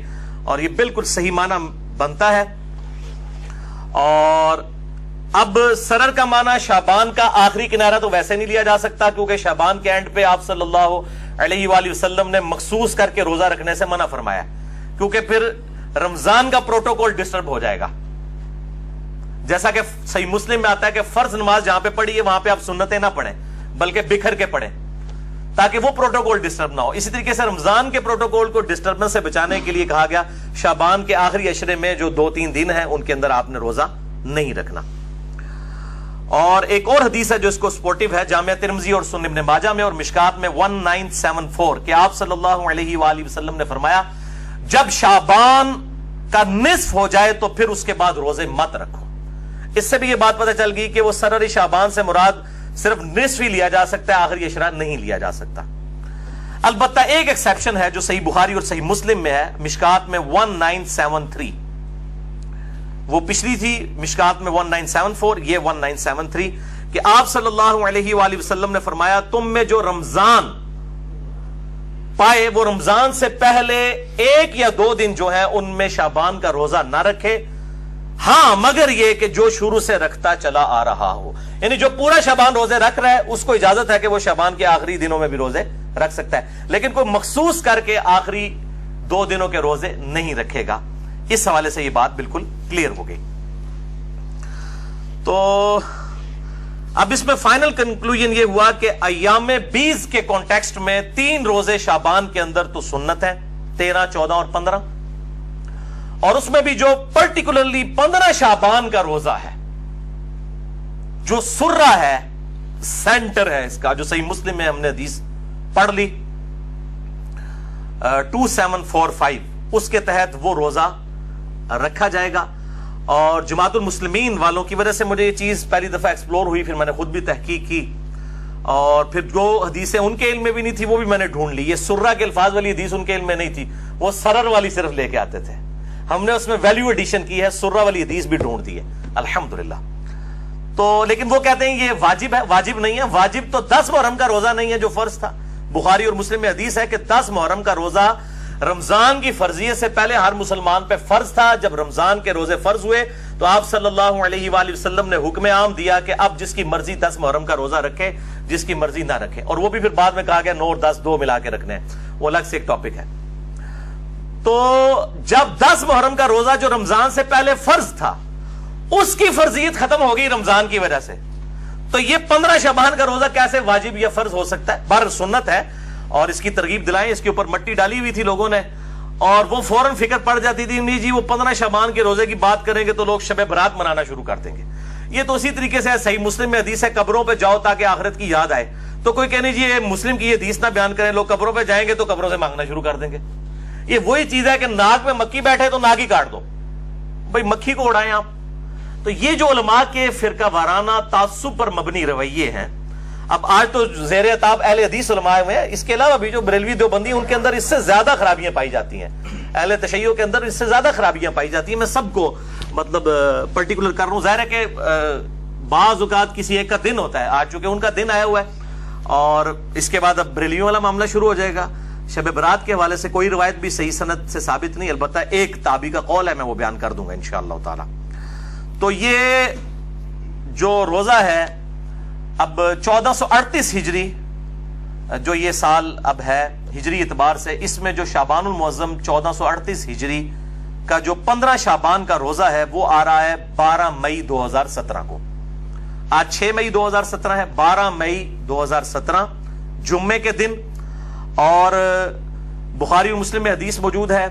اور یہ بالکل صحیح معنی بنتا ہے۔ اور اب سرر کا معنی شعبان کا آخری کنارہ تو ویسے نہیں لیا جا سکتا، کیونکہ شعبان کے اینڈ پہ آپ صلی اللہ علیہ وآلہ وسلم نے مخصوص کر کے روزہ رکھنے سے منع فرمایا، کیونکہ پھر رمضان کا پروٹوکول ڈسٹرب ہو جائے گا۔ جیسا کہ صحیح مسلم میں آتا ہے کہ فرض نماز جہاں پہ پڑھی ہے وہاں پہ آپ سنتیں نہ پڑھیں بلکہ بکھر کے پڑھیں تاکہ وہ پروٹوکول ڈسٹرب نہ ہو۔ اسی طریقے سے رمضان کے پروٹوکول کو ڈسٹربنس سے بچانے کے لیے کہا گیا شعبان کے آخری عشرے میں جو 2-3 دن ہیں ان کے اندر آپ نے روزہ نہیں رکھنا۔ اور ایک اور حدیث ہے جو اس کو سپورٹیو ہے، جامعہ ترمذی اور سنن ابن ماجہ میں اور مشکات میں 1974، کہ آپ صلی اللہ علیہ وآلہ وسلم نے فرمایا جب شعبان کا نصف ہو جائے تو پھر اس کے بعد روزے مت رکھو۔ اس سے بھی یہ بات پتہ چل گئی کہ وہ سرر شعبان سے مراد صرف نصف ہی لیا جا سکتا ہے، آخری عشرہ نہیں لیا جا سکتا۔ البتہ ایک ایکسیپشن ہے جو صحیح بخاری اور صحیح مسلم میں ہے، مشکات میں 1973، وہ پچھلی تھی مشکات میں 1974، یہ 1973، کہ آپ صلی اللہ علیہ وآلہ وسلم نے فرمایا تم میں جو رمضان پائے وہ رمضان سے پہلے 1 یا 2 دن جو ہے ان میں شعبان کا روزہ نہ رکھے، ہاں مگر یہ کہ جو شروع سے رکھتا چلا آ رہا ہو، یعنی جو پورا شعبان روزے رکھ رہا ہے اس کو اجازت ہے کہ وہ شعبان کے آخری دنوں میں بھی روزے رکھ سکتا ہے، لیکن کوئی مخصوص کر کے آخری 2 دنوں کے روزے نہیں رکھے گا۔ اس حوالے سے یہ بات بالکل کلیئر ہو گئی۔ تو اب اس میں فائنل کنکلوژن یہ ہوا کہ ایام 20 کے کانٹیکسٹ میں 3 روزے شعبان کے اندر تو سنت ہے، 13، 14 اور 15، اور اس میں بھی جو پرٹیکولرلی 15 شعبان کا روزہ ہے جو سرہ ہے، سینٹر ہے اس کا، جو صحیح مسلم میں ہم نے حدیث پڑھ لی 2745، اس کے تحت وہ روزہ رکھا جائے گا۔ اور جماعت المسلمین والوں کی وجہ سے مجھے یہ چیز پہلی دفعہ ایکسپلور ہوئی، پھر میں نے خود بھی تحقیق کی، اور پھر جو حدیثیں ان کے علم میں بھی نہیں تھی وہ بھی میں نے ڈھونڈ لی۔ یہ سرہ کے الفاظ والی حدیث ان کے علم میں نہیں تھی، وہ سرر والی صرف لے کے آتے تھے، ہم نے اس میں ویلیو ایڈیشن کی ہے، سرہ والی حدیث بھی ڈھونڈ دی ہے الحمدللہ۔ تو لیکن وہ کہتے ہیں یہ واجب ہے، واجب نہیں ہے، واجب تو 10 محرم کا روزہ نہیں ہے جو فرض تھا۔ بخاری اور مسلم میں حدیث ہے کہ 10 محرم کا روزہ رمضان کی فرضیت سے پہلے ہر مسلمان پہ فرض تھا، جب رمضان کے روزے فرض ہوئے تو آپ صلی اللہ علیہ وآلہ وسلم نے حکم عام دیا کہ اب جس کی مرضی 10 محرم کا روزہ رکھے، جس کی مرضی نہ رکھے، اور وہ بھی پھر بعد میں کہا گیا 9 اور 10 2 ملا کے رکھنے ہیں، وہ الگ سے ایک ٹاپک ہے۔ تو جب 10 محرم کا روزہ جو رمضان سے پہلے فرض تھا اس کی فرضیت ختم ہو گئی رمضان کی وجہ سے، تو یہ 15 شعبان کا روزہ کیسے واجب یا فرض ہو سکتا ہے؟ بہرحال سنت ہے، اور اس کی ترغیب دلائیں، اس کے اوپر مٹی ڈالی ہوئی تھی لوگوں نے، اور وہ فوراً فکر پڑ جاتی تھی نہیں جی وہ 15 شعبان کے روزے کی بات کریں گے تو لوگ شب برات منانا شروع کر دیں گے۔ یہ تو اسی طریقے سے صحیح مسلم میں حدیث ہے قبروں پہ جاؤ تاکہ آخرت کی یاد آئے، تو کوئی کہنے جی یہ مسلم کی یہ حدیث نہ بیان کریں، لوگ قبروں پہ جائیں گے تو قبروں سے مانگنا شروع کر دیں گے۔ یہ وہی چیز ہے کہ ناک میں مکھی بیٹھے تو ناک ہی کاٹ دو، بھائی مکھی کو اڑائیں آپ۔ تو یہ جو علماء کے فرقہ وارانہ تعصب پر مبنی رویے ہیں، اب آج تو زیر عتاب اہل حدیث علماء میں، اس کے علاوہ بھی جو بریلوی دیوبندی ان کے اندر اس سے زیادہ خرابیاں پائی جاتی ہیں، اہل تشیع کے اندر اس سے زیادہ خرابیاں پائی جاتی ہیں۔ میں سب کو مطلب پرٹیکولر کر رہا ہوں، ظاہر ہے کہ بعض اوقات کسی ایک کا دن ہوتا ہے، آج چونکہ ان کا دن آیا ہوا ہے، اور اس کے بعد اب بریلیوں والا معاملہ شروع ہو جائے گا۔ شب برات کے حوالے سے کوئی روایت بھی صحیح سند سے ثابت نہیں، البتہ ایک تابعی کا قول ہے، میں وہ بیان کر دوں گا انشاءاللہ تعالی۔ تو یہ جو روزہ ہے اب 1438 ہجری جو یہ سال اب ہے ہجری اعتبار سے، اس میں جو شعبان المعظم 1438 ہجری کا جو 15 شعبان کا روزہ ہے وہ آ رہا ہے 12 مئی 2017 کو۔ آج 6 مئی 2017 ہے، 12 مئی 2017 جمعے کے دن، اور بخاری اور مسلم میں حدیث موجود ہے،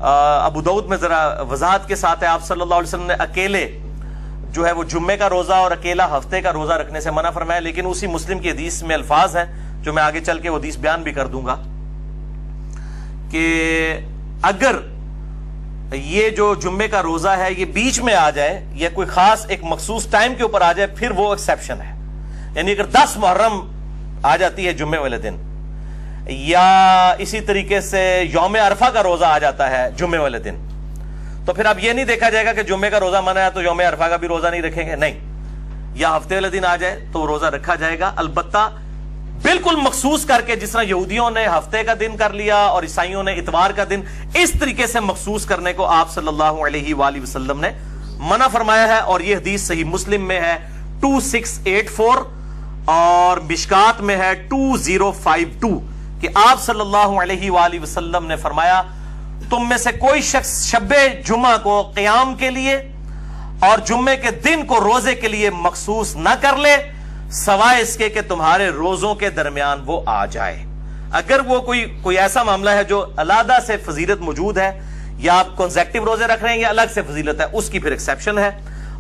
ابو داؤد میں ذرا وضاحت کے ساتھ ہے، آپ صلی اللہ علیہ وسلم نے اکیلے جو ہے وہ جمعے کا روزہ اور اکیلا ہفتے کا روزہ رکھنے سے منع فرمایا، لیکن اسی مسلم کی حدیث میں الفاظ ہیں جو میں آگے چل کے وہ حدیث بیان بھی کر دوں گا کہ اگر یہ جو جمعے کا روزہ ہے یہ بیچ میں آ جائے یا کوئی خاص ایک مخصوص ٹائم کے اوپر آ جائے پھر وہ ایکسیپشن ہے، یعنی اگر 10 محرم آ جاتی ہے جمعے والے دن، یا اسی طریقے سے یوم عرفہ کا روزہ آ جاتا ہے جمعے والے دن، تو پھر اب یہ نہیں دیکھا جائے گا کہ جمعے کا روزہ منع ہے تو یوم عرفہ کا بھی روزہ نہیں رکھیں گے، نہیں، یا ہفتے والے دن آ جائے تو روزہ رکھا جائے گا، البتہ بالکل مخصوص کر کے، جس طرح یہودیوں نے ہفتے کا دن کر لیا اور عیسائیوں نے اتوار کا دن، اس طریقے سے مخصوص کرنے کو آپ صلی اللہ علیہ وآلہ وسلم نے منع فرمایا ہے، اور یہ حدیث صحیح مسلم میں ہے 2684 اور مشکات میں ہے 2052 کہ آپ صلی اللہ علیہ وآلہ وسلم نے فرمایا تم میں سے کوئی شخص شب جمعہ کو قیام کے لیے اور جمعے کے دن کو روزے کے لیے مخصوص نہ کر لے سوائے اس کے کہ تمہارے روزوں کے درمیان وہ آ جائے۔ اگر وہ کوئی ایسا معاملہ ہے جو علیحدہ سے فضیلت موجود ہے، یا آپ کنزیکٹیو روزے رکھ رہے ہیں یا الگ سے فضیلت ہے، اس کی پھر ایکسیپشن ہے،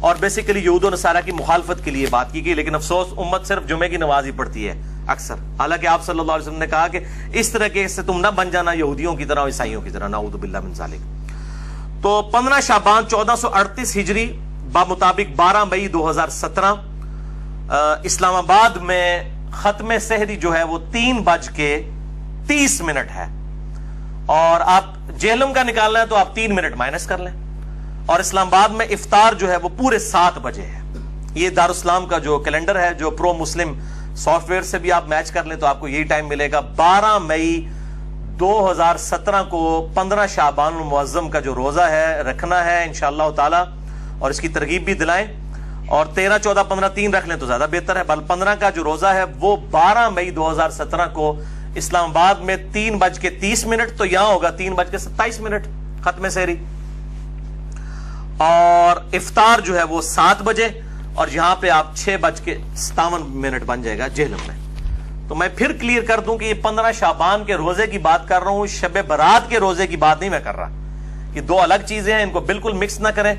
اور بیسیکلی یہود و نصارہ کی مخالفت کے لیے بات کی گئی، لیکن افسوس امت صرف جمعے کی نماز ہی پڑھتی ہے اکثر، حالانکہ آپ صلی اللہ علیہ وسلم نے کہا کہ اس طرح کے سے تم نہ بن جانا یہودیوں کی طرح اور عیسائیوں کی طرح، نعوذ باللہ من ذالک۔ تو 15 شعبان 1438 ہجری بمطابق 12 مئی 2017 اسلام آباد میں ختم سحری جو ہے وہ 3:30 ہے، اور آپ جہلم کا نکالنا ہے تو آپ 3 منٹ مائنس کر لیں، اور اسلام آباد میں افطار جو ہے وہ پورے 7 بجے ہے۔ یہ دارالاسلام کا جو کیلنڈر ہے جو پرو مسلم سافٹ ویئر سے بھی آپ میچ کر لیں تو آپ کو یہی ٹائم ملے گا۔ 12 مئی 2017 کو 15 شعبان المعظم کا جو روزہ ہے رکھنا ہے انشاءاللہ تعالی، اور اس کی ترغیب بھی دلائیں، اور 13 14 15 3 رکھ لیں تو زیادہ بہتر ہے، بل 15 کا جو روزہ ہے وہ 12 مئی 2017 کو اسلام آباد میں 3:30، تو یہاں ہوگا 3:27 ختم سحری، اور افطار جو ہے وہ 7 بجے، اور یہاں پہ آپ 6:57 بن جائے گا جہلم میں۔ تو میں پھر کلیئر کر دوں کہ یہ 15 شعبان کے روزے کی بات کر رہا ہوں، شب برات کے روزے کی بات نہیں میں کر رہا، یہ دو الگ چیزیں ہیں، ان کو بالکل مکس نہ کریں۔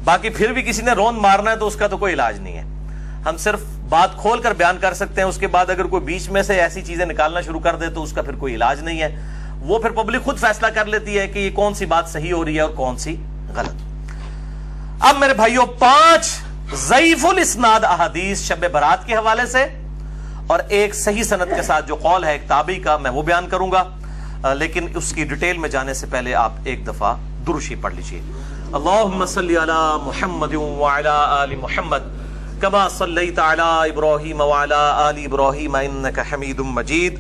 باقی پھر بھی کسی نے روند مارنا ہے تو اس کا تو کوئی علاج نہیں ہے، ہم صرف بات کھول کر بیان کر سکتے ہیں، اس کے بعد اگر کوئی بیچ میں سے ایسی چیزیں نکالنا شروع کر دے تو اس کا پھر کوئی علاج نہیں ہے، وہ پھر پبلک خود فیصلہ کر لیتی ہے کہ یہ کون سی بات صحیح ہو رہی ہے اور کون سی غلط۔ اب میرے بھائیوں 5 ضعیف الاسناد احادیث شب برات کے حوالے سے، اور ایک صحیح سند کے ساتھ جو قول ہے ایک تابعی کا، میں وہ بیان کروں گا، لیکن اس کی ڈیٹیل میں جانے سے پہلے آپ ایک دفعہ درود شریف پڑھ لیجئے۔ اللہم صلی علی محمد وعلی آل محمد کما صلیت علی ابراہیم وعلی آل ابراہیم انک حمید مجید،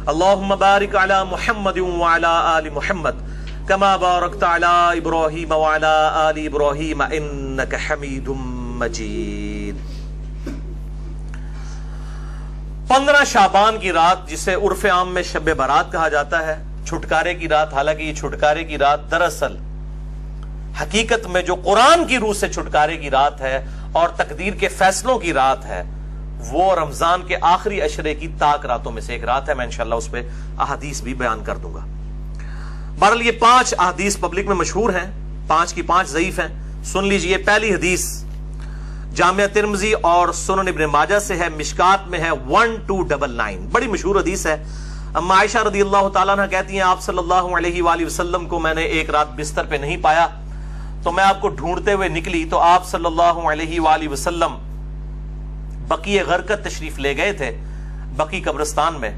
اللہم بارک علی محمد وعلی آل محمد کما بارکت علی ابراہیم وعلی آل ابراہیم انک حمید مجید۔ 15 شعبان کی رات جسے عرف عام میں شب برات کہا جاتا ہے، چھٹکارے کی رات، حالانکہ یہ چھٹکارے کی رات دراصل حقیقت میں جو قرآن کی روح سے چھٹکارے کی رات ہے اور تقدیر کے فیصلوں کی رات ہے، وہ رمضان کے آخری عشرے کی تاک راتوں میں سے ایک رات ہے، میں انشاءاللہ اس پہ احادیث بھی بیان کر دوں گا۔ بہرحال یہ 5 احادیث پبلک میں مشہور ہیں، 5 کی 5 ضعیف ہیں، سن لیجئے۔ پہلی حدیث جامعہ ترمذی اور سنن ابن ماجہ سے ہے، مشکات میں ہے 1299، بڑی مشہور حدیث ہے۔ اما عائشہ رضی اللہ تعالیٰ عنہ کہتی ہیں آپ صلی اللہ علیہ وآلہ وسلم کو میں نے ایک رات بستر پہ نہیں پایا تو میں آپ کو ڈھونڈتے ہوئے نکلی، تو آپ صلی اللہ علیہ وآلہ وسلم بقیع غرقد تشریف لے گئے تھے، بقیع قبرستان میں،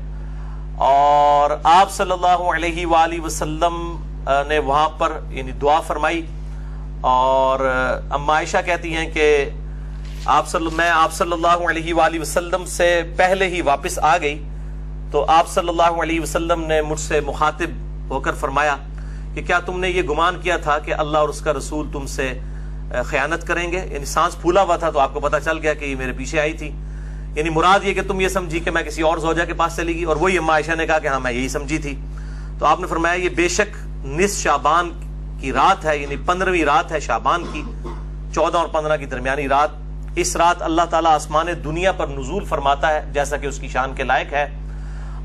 اور آپ صلی اللہ علیہ وآلہ وسلم نے وہاں پر یعنی دعا فرمائی، اور اما عائشہ کہتی ہیں کہ میں آپ صلی اللہ علیہ وآلہ وسلم سے پہلے ہی واپس آ گئی تو آپ صلی اللہ علیہ وسلم نے مجھ سے مخاطب ہو کر فرمایا کہ کیا تم نے یہ گمان کیا تھا کہ اللہ اور اس کا رسول تم سے خیانت کریں گے؟ یعنی سانس پھولا ہوا تھا تو آپ کو پتا چل گیا کہ یہ میرے پیچھے آئی تھی، یعنی مراد یہ کہ تم یہ سمجھی کہ میں کسی اور زوجہ کے پاس چلی گئی، اور وہی اما عائشہ نے کہا کہ ہاں میں یہی سمجھی تھی۔ تو آپ نے فرمایا یہ بے شک نصف شعبان کی رات ہے، یعنی 15ویں رات ہے شعبان کی، 14 اور 15 کی درمیانی رات۔ اس رات اللہ تعالیٰ آسمان دنیا پر نزول فرماتا ہے جیسا کہ اس کی شان کے لائق ہے،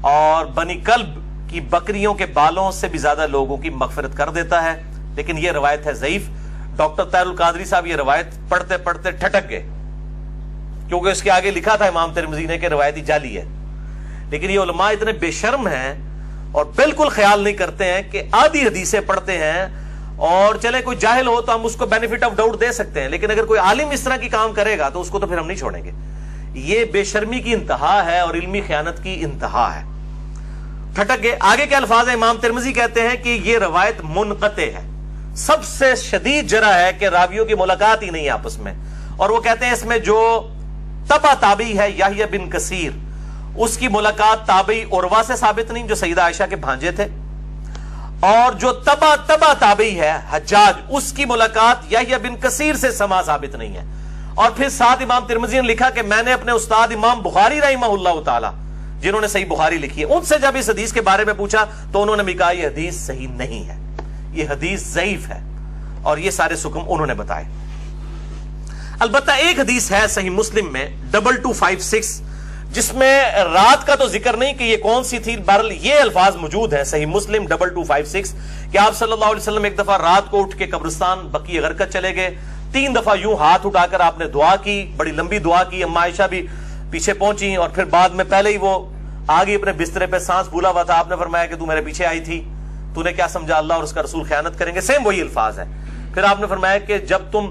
اور بنی کلب کی بکریوں کے بالوں سے بھی زیادہ لوگوں کی مغفرت کر دیتا ہے۔ لیکن یہ روایت ہے ضعیف۔ ڈاکٹر طاہر القادری صاحب یہ روایت پڑھتے پڑھتے ٹھٹک گئے، کیونکہ اس کے آگے لکھا تھا امام ترمذی نے کہ روایتی جعلی ہے۔ لیکن یہ علماء اتنے بے شرم ہیں اور بالکل خیال نہیں کرتے ہیں کہ آدھی حدیثیں پڑھتے ہیں، اور چلے کوئی جاہل ہو تو ہم اس کو بینیفٹ آف ڈاؤٹ دے سکتے ہیں، لیکن اگر کوئی عالم اس طرح کی کام کرے گا تو اس کو تو پھر ہم نہیں چھوڑیں گے۔ یہ بے شرمی کی انتہا ہے اور علمی خیانت کی انتہا ہے۔ ٹھٹک گئے۔ آگے کے الفاظ ہیں، امام ترمذی کہتے ہیں کہ یہ روایت منقطع ہے، سب سے شدید جرح ہے کہ راویوں کی ملاقات ہی نہیں ہے آپس میں، اور وہ کہتے ہیں اس میں جو تبع تابعی ہے یحییٰ بن کثیر، اس کی ملاقات تابعی عروہ سے ثابت نہیں جو سیدہ عائشہ کے بھانجے تھے، اور جو تبع تابعی ہے حجاج، اس کی ملاقات یحییٰ بن کثیر سے سما ثابت نہیں ہے۔ اور پھر ساتھ امام ترمذی نے لکھا کہ میں نے اپنے استاد امام بخاری رحمہ اللہ تعالی جنہوں نے صحیح بخاری لکھی ہے ان سے جب اس حدیث کے بارے میں پوچھا تو انہوں نے بھی کہا یہ حدیث صحیح نہیں ہے، یہ حدیث ضعیف ہے، اور یہ سارے حکم انہوں نے بتائے۔ البتہ ایک حدیث ہے صحیح مسلم میں 2256 جس میں رات کا تو ذکر نہیں کہ یہ کون سی تھی، بہرحال یہ الفاظ موجود ہیں صحیح مسلم 2256 کہ آپ صلی اللہ علیہ وسلم ایک دفعہ رات کو اٹھ کے قبرستان بقیع غرقد چلے گئے، 3 دفعہ یوں ہاتھ اٹھا کر آپ نے دعا کی، بڑی لمبی دعا کی، اما عائشہ بھی پیچھے پہنچی، اور پھر بعد میں پہلے ہی وہ آگے اپنے بسترے پہ سانس پھولا ہوا تھا، آپ نے فرمایا کہ تو میرے پیچھے آئی تھی، تو نے کیا سمجھا اللہ اور اس کا رسول خیانت کریں گے، سیم وہی الفاظ ہے۔ پھر آپ نے فرمایا کہ جب تم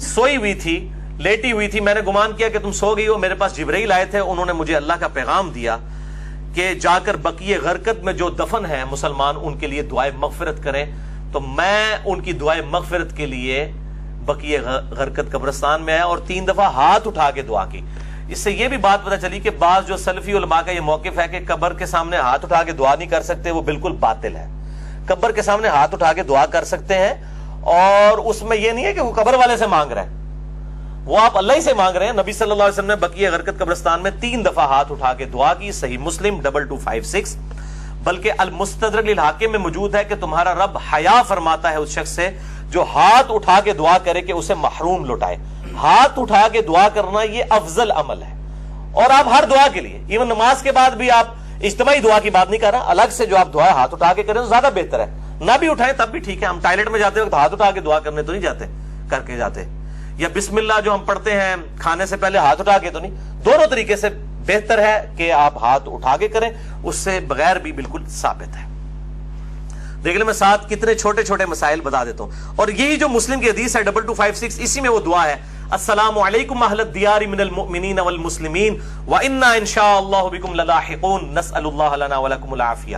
سوئی ہوئی تھی، لیٹی ہوئی تھی، میں نے گمان کیا کہ تم سو گئی ہو، میرے پاس جبرائیل آئے تھے، انہوں نے مجھے اللہ کا پیغام دیا کہ جا کر بقیع غرقد میں جو دفن ہے مسلمان ان کے لیے دعائے مغفرت کریں، تو میں ان کی دعائے مغفرت کے لیے بقیع غرقد قبرستان میں آیا اور 3 دفعہ ہاتھ اٹھا کے دعا کی۔ اس سے یہ بھی بات پتہ چلی کہ بعض جو سلفی علماء کا یہ موقف ہے کہ قبر کے سامنے ہاتھ اٹھا کے دعا نہیں کر سکتے، وہ بالکل باطل ہے۔ قبر کے سامنے ہاتھ اٹھا کے دعا کر سکتے ہیں، اور اس میں یہ نہیں ہے کہ وہ قبر والے سے مانگ رہے ہیں، وہ آپ اللہ ہی سے مانگ رہے ہیں۔ نبی صلی اللہ علیہ وسلم نے بقیع غرقد قبرستان میں 3 دفعہ ہاتھ اٹھا کے دعا کی، صحیح مسلم 2256۔ بلکہ المستدرک للحاکم میں موجود ہے کہ تمہارا رب حیا فرماتا ہے اس شخص سے جو ہاتھ اٹھا کے دعا کرے کہ اسے محروم لوٹائے۔ ہاتھ اٹھا کے دعا کرنا یہ افضل عمل ہے، اور آپ ہر دعا کے لیے، ایون نماز کے بعد بھی آپ اجتماعی دعا کی بات نہیں کر رہا، الگ سے جو آپ دعا ہاتھ اٹھا کے کریں تو زیادہ بہتر ہے، نہ بھی اٹھائیں تب بھی ٹھیک ہے۔ ہم ٹائلٹ میں جاتے وقت ہاتھ اٹھا کے دعا کرنے تو نہیں جاتے، کر کے جاتے، یا بسم اللہ جو ہم پڑھتے ہیں کھانے سے پہلے ہاتھ اٹھا کے تو نہیں، دونوں طریقے سے بہتر ہے کہ آپ ہاتھ اٹھا کے کریں، اس سے بغیر بھی بالکل ثابت ہے۔ دیکھ لیں میں ساتھ کتنے چھوٹے چھوٹے مسائل بتا دیتا ہوں، اور یہی جو مسلم کی حدیث ہے 2256 اسی میں وہ دعا ہے، السلام علیکم اہل الدیار من المؤمنین والمسلمین وإنا انشاء اللہ بکم للاحقون نسأل اللہ لنا ولکم العافیہ،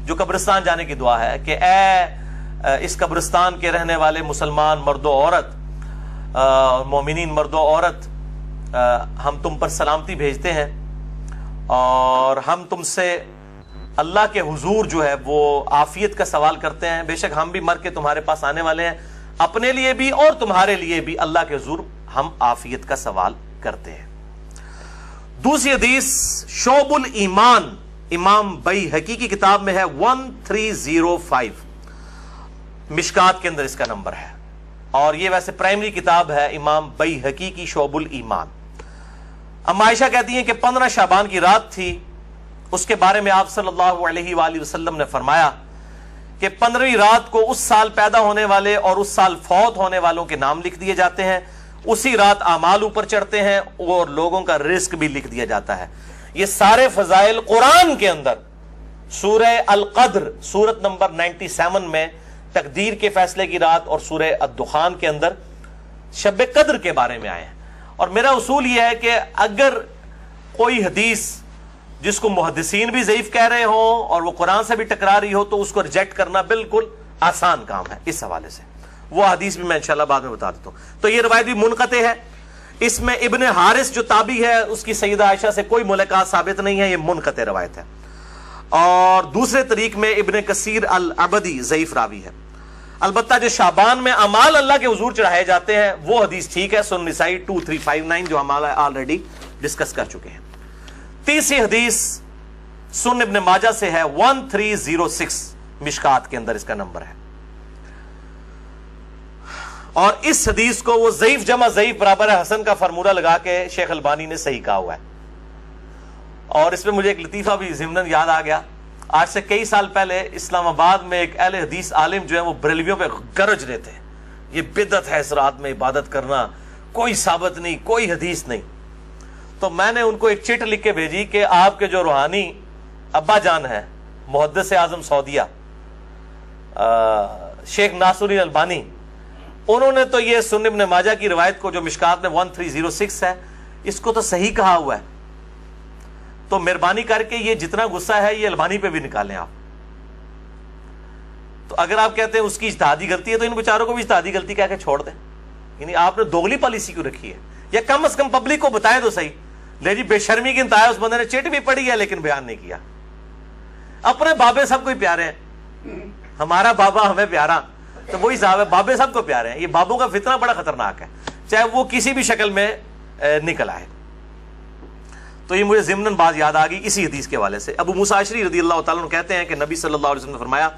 جو قبرستان جانے کی دعا ہے کہ اے اس قبرستان کے رہنے والے مسلمان مرد و عورت، مومنین مرد و عورت، ہم تم پر سلامتی بھیجتے ہیں، اور ہم تم سے اللہ کے حضور جو ہے وہ عافیت کا سوال کرتے ہیں، بے شک ہم بھی مر کے تمہارے پاس آنے والے ہیں، اپنے لیے بھی اور تمہارے لیے بھی اللہ کے حضور ہم عافیت کا سوال کرتے ہیں۔ دوسری حدیث شعب الایمان، امام بیہقی کی کتاب میں ہے 1305، مشکات کے اندر اس کا نمبر ہے، اور یہ ویسے پرائمری کتاب ہے امام بیہقی کی شعب الایمان۔ اما عائشہ کہتی ہیں کہ 15 شعبان کی رات تھی، اس کے بارے میں آپ صلی اللہ علیہ وآلہ وسلم نے فرمایا کہ 15ویں رات کو اس سال پیدا ہونے والے اور اس سال فوت ہونے والوں کے نام لکھ دیے جاتے ہیں، اسی رات اعمال اوپر چڑھتے ہیں اور لوگوں کا رزق بھی لکھ دیا جاتا ہے۔ یہ سارے فضائل قرآن کے اندر سورہ القدر سورت نمبر 97 میں تقدیر کے فیصلے کی رات، اور سورہ الدخان کے اندر شب قدر کے بارے میں آئے ہیں۔ اور میرا اصول یہ ہے کہ اگر کوئی حدیث جس کو محدثین بھی ضعیف کہہ رہے ہوں اور وہ قرآن سے بھی ٹکرا رہی ہو تو اس کو ریجیکٹ کرنا بالکل آسان کام ہے۔ اس حوالے سے وہ حدیث بھی میں انشاءاللہ بعد میں بتا دیتا ہوں۔ تو یہ روایت بھی منقطع ہے۔ اس میں ابن حارث جو تابعی ہے اس کی سیدہ عائشہ سے کوئی ملاقات ثابت نہیں ہے، یہ منقطع روایت ہے. اور دوسرے طریق میں ابن کثیر العبدی ضعیف راوی ہے. البتہ جو شعبان میں اعمال اللہ کے حضور چڑھائے جاتے ہیں وہ حدیث ٹھیک ہے، سنن نسائی 2359 جو ہم آلریڈی ڈسکس کر چکے ہیں. تیسری حدیث سنن ابن ماجہ سے ہے 1306 مشکات کے اندر اس کا نمبر ہے. اور اس حدیث کو وہ ضعیف جمع ضعیف برابر ہے حسن کا فارمولہ لگا کے شیخ البانی نے صحیح کہا ہوا ہے. اور اس میں مجھے ایک لطیفہ بھی ضمناً یاد آ گیا. آج سے کئی سال پہلے اسلام آباد میں ایک اہل حدیث عالم جو ہے وہ بریلویوں پہ گرج رہے تھے، یہ بدعت ہے اس رات میں عبادت کرنا، کوئی ثابت نہیں، کوئی حدیث نہیں. تو میں نے ان کو ایک چٹ لکھ کے بھیجی کہ آپ کے جو روحانی ابا جان ہے محدث اعظم سعودیہ شیخ ناصر الدین البانی، انہوں نے تو یہ سنن ابن ماجہ کی روایت کو جو مشکات میں 1306 ہے اس کو تو صحیح کہا ہوا ہے. تو مہربانی کر کے یہ جتنا غصہ ہے یہ البانی پہ بھی نکالیں آپ. تو اگر آپ کہتے ہیں اس کی اجتہادی غلطی ہے تو ان بیچاروں کو بھی اجتہادی غلطی کہہ کے چھوڑ دیں. یعنی آپ نے دوگلی پالیسی کیوں رکھی ہے؟ یا کم از کم پبلک کو بتائیں تو صحیح. لے جی بے شرمی کی انتہا، اس بندے نے چٹ بھی پڑھی ہے لیکن بیان نہیں کیا. اپنے بابے سب کو ہی پیارے ہیں، ہمارا بابا ہمیں پیارا تو وہی صاحب ہے، بابے سب کو پیارے ہیں. یہ بابوں کا فتنہ بڑا خطرناک ہے، چاہے وہ کسی بھی شکل میں نکل آئے. تو یہ مجھے ضمناً بات یاد آ گئی اسی حدیث کے حوالے سے. ابو موسیٰ اشعری رضی اللہ تعالیٰ عنہ کہتے ہیں کہ نبی صلی اللہ علیہ وسلم نے فرمایا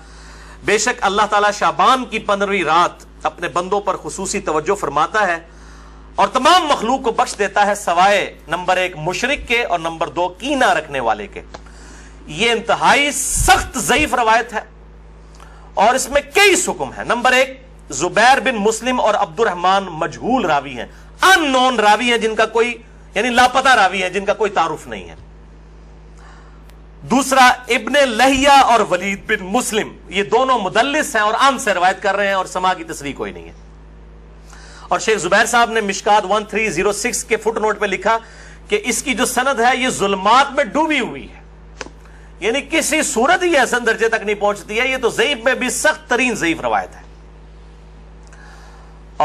بے شک اللہ تعالیٰ شعبان کی 15ویں رات اپنے بندوں پر خصوصی توجہ فرماتا ہے اور تمام مخلوق کو بخش دیتا ہے سوائے نمبر 1 مشرک کے اور نمبر 2 کینہ رکھنے والے کے. یہ انتہائی سخت ضعیف روایت ہے اور اس میں کئی حکم ہیں. نمبر 1 زبیر بن مسلم اور عبد الرحمن مجہول راوی ہیں، ان نون راوی ہیں جن کا کوئی یعنی لاپتہ راوی ہیں جن کا کوئی تعارف نہیں ہے. دوسرا ابن لہیہ اور ولید بن مسلم، یہ دونوں مدلس ہیں اور عام سے روایت کر رہے ہیں اور سما کی تصریح کوئی نہیں ہے. اور شیخ زبیر صاحب نے مشکات 1306 کے فٹ نوٹ پہ لکھا کہ اس کی جو سند ہے یہ ظلمات میں ڈوبی ہوئی ہے، یعنی کسی صورت ہی حسن درجے تک نہیں پہنچتی ہے. یہ تو ضعیف میں بھی سخت ترین ضعیف روایت ہے.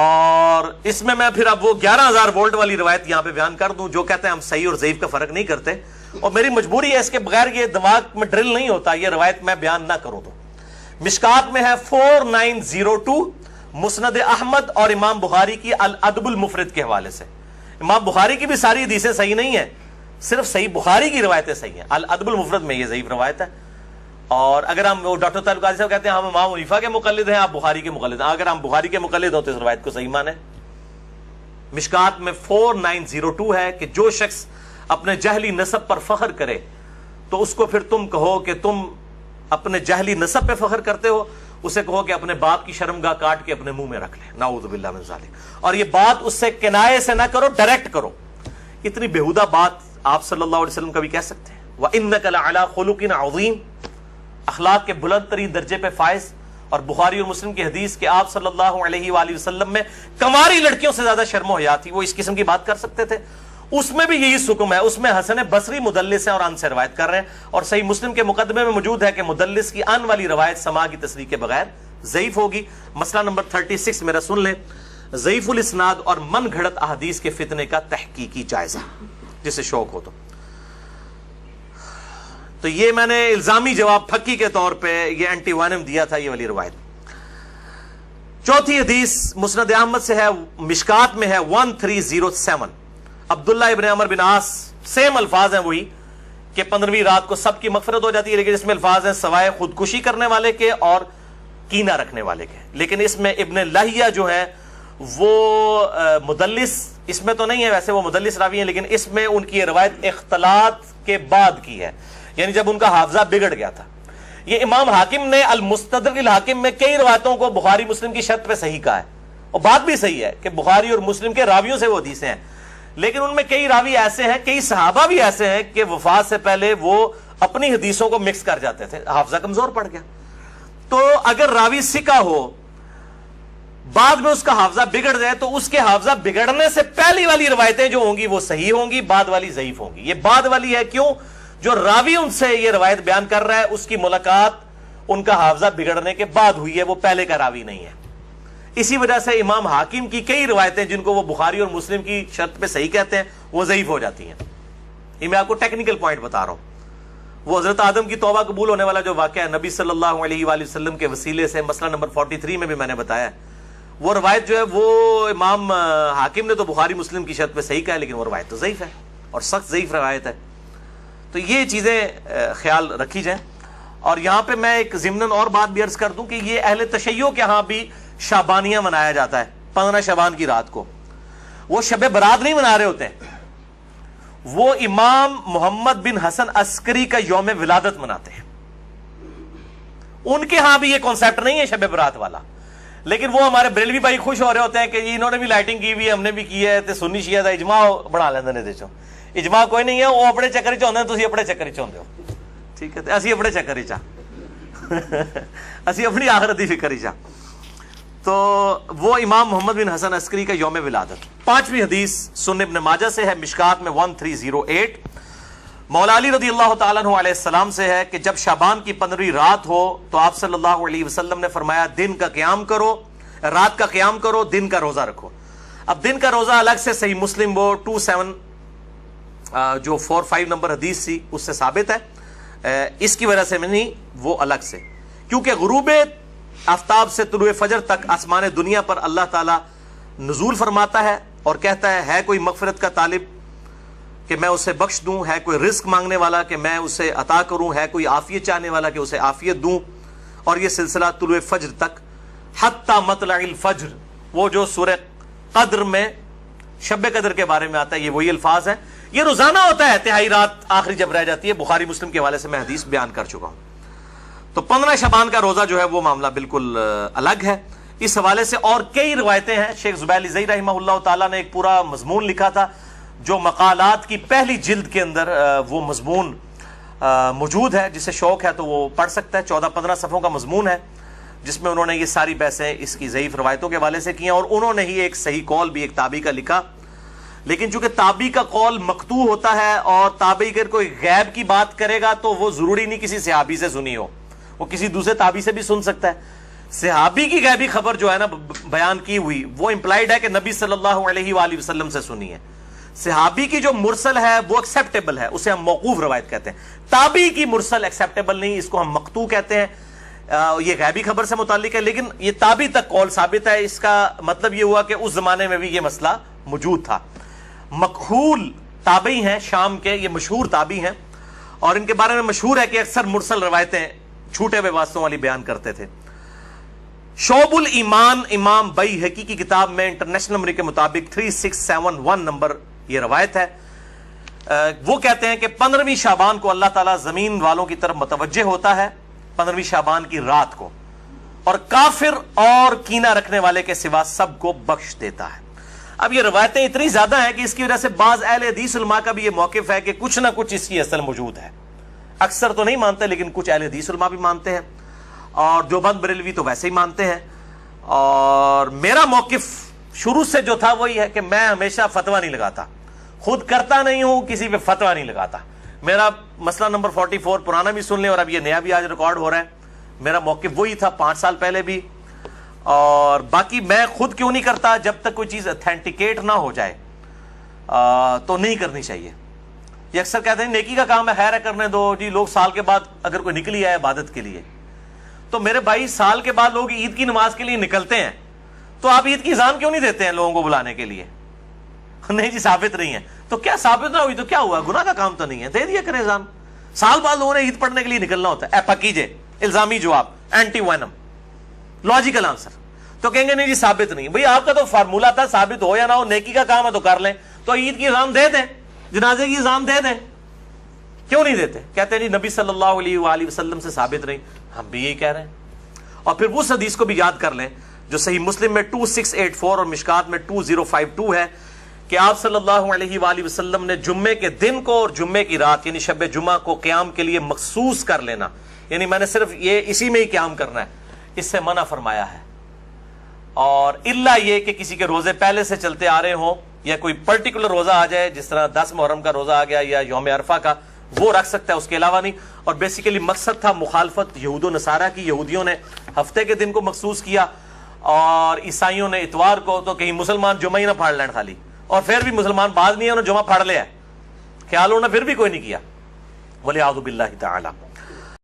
اور اس میں پھر اب وہ 11,000 وولٹ والی روایت یہاں پہ بیان کر دوں جو کہتے ہیں ہم صحیح اور ضعیف کا فرق نہیں کرتے، اور میری مجبوری ہے اس کے بغیر یہ دماغ میں ڈرل نہیں ہوتا یہ روایت میں بیان نہ کروں. تو مشکات میں ہے 4902 مسند احمد اور امام بخاری کی الادب المفرد کے حوالے سے. امام بخاری کی بھی ساری حدیثیں صحیح نہیں ہیں، صرف صحیح بخاری کی روایتیں صحیح ہیں. الادب المفرد میں یہ ضعیف روایت ہے. اور اگر ہم وہ ڈاکٹر طارق قاضی صاحب کہتے ہیں ہم امام حنیفہ کے مقلد ہیں، آپ بخاری کے مقلد ہیں، اگر ہم بخاری کے مقلد ہوں تو اس روایت کو صحیح مانیں. مشکات میں 4902 ہے کہ جو شخص اپنے جہلی نسب پر فخر کرے تو اس کو پھر تم کہو کہ تم اپنے جہلی نسب پہ فخر کرتے ہو، اسے کہو کہ اپنے باپ کی شرمگاہ کاٹ کے اپنے منہ میں رکھ لے، نعوذ باللہ من ذالک. اور یہ بات اس سے کنایے سے نہ کرو، ڈائریکٹ کرو. اتنی بےہودہ بات آپ صلی اللہ علیہ وسلم کبھی کہہ سکتے ہیں؟ وَإِنَّكَ لَعَلَىٰ خُلُقٍ عَظِيمٍ، اخلاق کے بلند ترین درجے پہ فائز. اور بخاری اور مسلم کی حدیث کہ آپ صلی اللہ علیہ وآلہ وسلم میں کنواری لڑکیوں سے زیادہ شرم و حیا تھی، وہ اس قسم کی بات کر سکتے تھے. اس میں بھی یہی حکم ہے. اس میں حسن بصری مدلس ہیں اور ان سے روایت کر رہے ہیں، اور صحیح مسلم کے مقدمے میں موجود ہے کہ مدلس کی ان والی روایت سما کی تصریح کے بغیر ضعیف ہوگی. مسئلہ نمبر 36 میرا سن لیں، ضعیف الاسناد اور من گھڑت احادیث کے فتنے کا تحقیقی جائزہ، جسے شوق ہو تو یہ میں نے الزامی جواب پھکی کے طور پہ یہ اینٹی وانم دیا تھا یہ والی روایت. چوتھی حدیث مسند احمد سے ہے، مشکات میں ہے 1307 عبداللہ ابن عمر بن عاص، سیم الفاظ ہیں وہی کہ 15ویں رات کو سب کی مغفرت ہو جاتی ہے، لیکن اس میں الفاظ ہیں سوائے خودکشی کرنے والے کے اور کینہ رکھنے والے کے. لیکن اس میں ابن لہیہ جو ہے وہ مدلس، اس میں تو نہیں ہے، ویسے وہ مدلس راوی ہیں لیکن اس میں ان کی یہ روایت اختلاط کے بعد کی ہے، یعنی جب ان کا حافظہ بگڑ گیا تھا. یہ امام حاکم نے المستدرک الحاکم میں کئی روایتوں کو بخاری مسلم کی شرط پہ صحیح کہا ہے، اور بات بھی صحیح ہے کہ بخاری اور مسلم کے راویوں سے وہ حدیثیں ہیں، لیکن ان میں کئی راوی ایسے ہیں، کئی صحابہ بھی ایسے ہیں کہ وفات سے پہلے وہ اپنی حدیثوں کو مکس کر جاتے تھے، حافظہ کمزور پڑ گیا. تو اگر راوی ثقہ ہو بعد میں اس کا حافظہ بگڑ جائے تو اس کے حافظہ بگڑنے سے پہلی والی روایتیں جو ہوں گی وہ صحیح ہوں گی، بعد والی ضعیف ہوں گی. یہ بعد والی ہے کیوں؟ جو راوی ان سے یہ روایت بیان کر رہا ہے اس کی ملاقات ان کا حافظہ بگڑنے کے بعد ہوئی ہے، وہ پہلے کا راوی نہیں ہے. اسی وجہ سے امام حاکم کی کئی روایتیں جن کو وہ بخاری اور مسلم کی شرط پہ صحیح کہتے ہیں وہ ضعیف ہو جاتی ہیں. یہ میں آپ کو ٹیکنیکل پوائنٹ بتا رہا ہوں. وہ حضرت آدم کی توبہ قبول ہونے والا جو واقعہ ہے نبی صلی اللہ علیہ وآلہ وسلم کے وسیلے سے، مسئلہ نمبر 43 میں بھی میں نے بتایا ہے، وہ روایت جو ہے وہ امام حاکم نے تو بخاری مسلم کی شرط پہ صحیح کہا ہے، لیکن وہ روایت تو ضعیف ہے اور سخت ضعیف روایت ہے. تو یہ چیزیں خیال رکھی جائیں. اور یہاں پہ میں ایک ضمناً اور بات بھی عرض کر دوں کہ یہ اہل تشیع کے ہاں بھی شعبانیہ منایا جاتا ہے 15 شعبان کی رات کو. وہ شب برات نہیں منا رہے ہوتے ہیں، وہ امام محمد بن حسن عسکری کا یوم ولادت مناتے ہیں. ان کے ہاں بھی یہ کانسیپٹ نہیں ہے شب برات والا، لیکن وہ ہمارے بریلوی بھائی خوش ہو رہے ہوتے ہیں کہ انہوں نے بھی لائٹنگ کی ہوئی ہے، ہم نے بھی کی ہے، تے سنی شیعہ دا اجماع بنا لیندے نے. دیکھو اجماع کوئی نہیں ہے، وہ اپنے چکر چ ہوندے، تسی اپنے چکر چ ہوندے ہو. ٹھیک ہے، اسی اپنے چکر چ اسی اپنی آخرت دی فکر چ. تو وہ امام محمد بن حسن عسکری کا یوم ولادت. 5ویں حدیث سنن ابن ماجہ سے ہے، مشکات میں 1308. مولا علی رضی اللہ تعالیٰ عنہ علیہ السلام سے ہے کہ جب شعبان کی 15ویں رات ہو تو آپ صلی اللہ علیہ وسلم نے فرمایا دن کا قیام کرو، رات کا قیام کرو، دن کا روزہ رکھو. اب دن کا روزہ الگ سے صحیح مسلم وہ 45 نمبر حدیث تھی اس سے ثابت ہے، اس کی وجہ سے میں نہیں، وہ الگ سے، کیونکہ غروب آفتاب سے طلوع فجر تک آسمان دنیا پر اللہ تعالیٰ نزول فرماتا ہے اور کہتا ہے کوئی مغفرت کا طالب کہ میں اسے بخش دوں، ہے کوئی رزق مانگنے والا کہ میں اسے عطا کروں، ہے کوئی عافیت چاہنے والا کہ اسے عافیت دوں. اور یہ سلسلہ طلوع فجر تک حتی مطلع الفجر، وہ جو سورہ قدر میں شب قدر کے بارے میں آتا ہے، یہ وہی الفاظ ہیں. یہ روزانہ ہوتا ہے، تہائی رات آخری جب رہ جاتی ہے. بخاری مسلم کے حوالے سے میں حدیث بیان کر چکا ہوں. تو 15 شعبان کا روزہ جو ہے وہ معاملہ بالکل الگ ہے. اس حوالے سے اور کئی روایتیں ہیں. شیخ زبیر علی زئی رحمہ اللہ تعالیٰ نے ایک پورا مضمون لکھا تھا جو مقالات کی پہلی جلد کے اندر وہ مضمون موجود ہے. جسے شوق ہے تو وہ پڑھ سکتا ہے. 14-15 صفحوں کا مضمون ہے جس میں انہوں نے یہ ساری بحثیں اس کی ضعیف روایتوں کے حوالے سے کی ہیں، اور انہوں نے ہی ایک صحیح قول بھی ایک تابعی کا لکھا. لیکن چونکہ تابعی کا قول مقطوع ہوتا ہے اور تابعی اگر کوئی غیب کی بات کرے گا تو وہ ضروری نہیں کسی صحابی سے سنی ہو، وہ کسی دوسرے تابعی سے بھی سن سکتا ہے. صحابی کی غیبی خبر جو ہے نا بیان کی ہوئی وہ امپلائڈ ہے کہ نبی صلی اللہ علیہ وآلہ وسلم سے سنی ہے. صحابی کی جو مرسل ہے وہ ایکسیپٹیبل ہے، اسے ہم موقوف روایت کہتے ہیں. تابعی کی مرسل ایکسیپٹیبل نہیں، اس کو ہم مقطوع کہتے ہیں. یہ غیبی خبر سے متعلق ہے، لیکن یہ تابعی تک قول ثابت ہے. اس کا مطلب یہ ہوا کہ اس زمانے میں بھی یہ مسئلہ موجود تھا. مکحول تابعی ہیں شام کے، یہ مشہور تابعی ہیں، اور ان کے بارے میں مشہور ہے کہ اکثر مرسل روایتیں چھوٹے ہوئے واسطوں والی بیان کرتے تھے. شعب الایمان امام بیہقی کی کتاب میں انٹرنیشنل نمبر کے مطابق 3671 نمبر یہ روایت ہے. وہ کہتے ہیں کہ 15ویں شعبان کو اللہ تعالیٰ زمین والوں کی طرف متوجہ ہوتا ہے 15ویں شعبان کی رات کو، اور کافر اور کینہ رکھنے والے کے سوا سب کو بخش دیتا ہے. اب یہ روایتیں اتنی زیادہ ہیں کہ اس کی وجہ سے بعض اہل حدیث علماء کا بھی یہ موقف ہے کہ کچھ نہ کچھ اس کی اصل موجود ہے. اکثر تو نہیں مانتے لیکن کچھ اہل حدیث علماء بھی مانتے ہیں، اور دیوبند بریلوی تو ویسے ہی مانتے ہیں. اور میرا موقف شروع سے جو تھا وہی ہے کہ میں ہمیشہ فتویٰ نہیں لگاتا، خود کرتا نہیں ہوں، کسی پہ فتویٰ نہیں لگاتا. میرا مسئلہ نمبر 44 پرانا بھی سن لیں اور اب یہ نیا بھی آج ریکارڈ ہو رہا ہے. میرا موقف وہی تھا 5 سال پہلے بھی، اور باقی میں خود کیوں نہیں کرتا، جب تک کوئی چیز اتھینٹیکیٹ نہ ہو جائے تو نہیں کرنی چاہیے. یہ اکثر کہتے ہیں نیکی کا کام ہے، خیر ہے کرنے دو جی. لوگ سال کے بعد اگر کوئی نکلی ہے عبادت کے لیے، تو میرے بھائی سال کے بعد لوگ عید کی نماز کے لیے نکلتے ہیں، تو آپ عید کی اذان کیوں نہیں دیتے ہیں لوگوں کو بلانے کے لیے؟ نہیں جی ثابت نہیں ہے. تو کیا ثابت نہ ہوئی تو کیا ہوا؟ گناہ کا کام تو نہیں ہے، دے دیا کریں اذان. سال بعد لوگوں نے عید پڑھنے کے لیے نکلنا ہوتا ہے. پکیجے الزامی جواب، اینٹی وینم لاجیکل آنسر. تو کہیں گے نہیں جی ثابت نہیں. بھئی آپ کا تو فارمولہ تھا ثابت ہو یا نہ ہو، نیکی کا کام ہے تو کر لیں. تو عید کی اذان دے دیں، جنازے کی اذان دے دیں. کیوں نہیں دیتے؟ کہتے ہیں جی نبی صلی اللہ علیہ وآلہ وسلم سے ثابت نہیں. ہم بھی یہی کہہ رہے ہیں. اور پھر اس حدیث کو بھی یاد کر لیں جو صحیح مسلم میں 2684 اور مشکات میں 2052 ہے کہ آپ صلی اللہ علیہ وآلہ وسلم نے جمعے کے دن کو اور جمعے کی رات یعنی شب جمعہ کو قیام کے لیے مخصوص کر لینا، یعنی میں نے صرف یہ اسی میں ہی قیام کرنا ہے، اس سے منع فرمایا ہے. اور الا یہ کہ کسی کے روزے پہلے سے چلتے آ رہے ہوں یا کوئی پرٹیکولر روزہ آ جائے، جس طرح 10 محرم کا روزہ آ گیا یا یوم عرفہ کا، وہ رکھ سکتا ہے، اس کے علاوہ نہیں. اور بیسیکلی مقصد تھا مخالفت یہود و نصارہ کی. یہودیوں نے ہفتے کے دن کو مخصوص کیا اور عیسائیوں نے اتوار کو، تو کہیں مسلمان جمعہ ہی نہ پھاڑ لین خالی، اور پھر بھی مسلمان بعد نہیں ہے، انہوں نے جمعہ پھاڑ لیا ہے، خیال ہونا پھر بھی کوئی نہیں کیا، وَلِعَوْذُ بِاللَّهِ تَعَالَى۔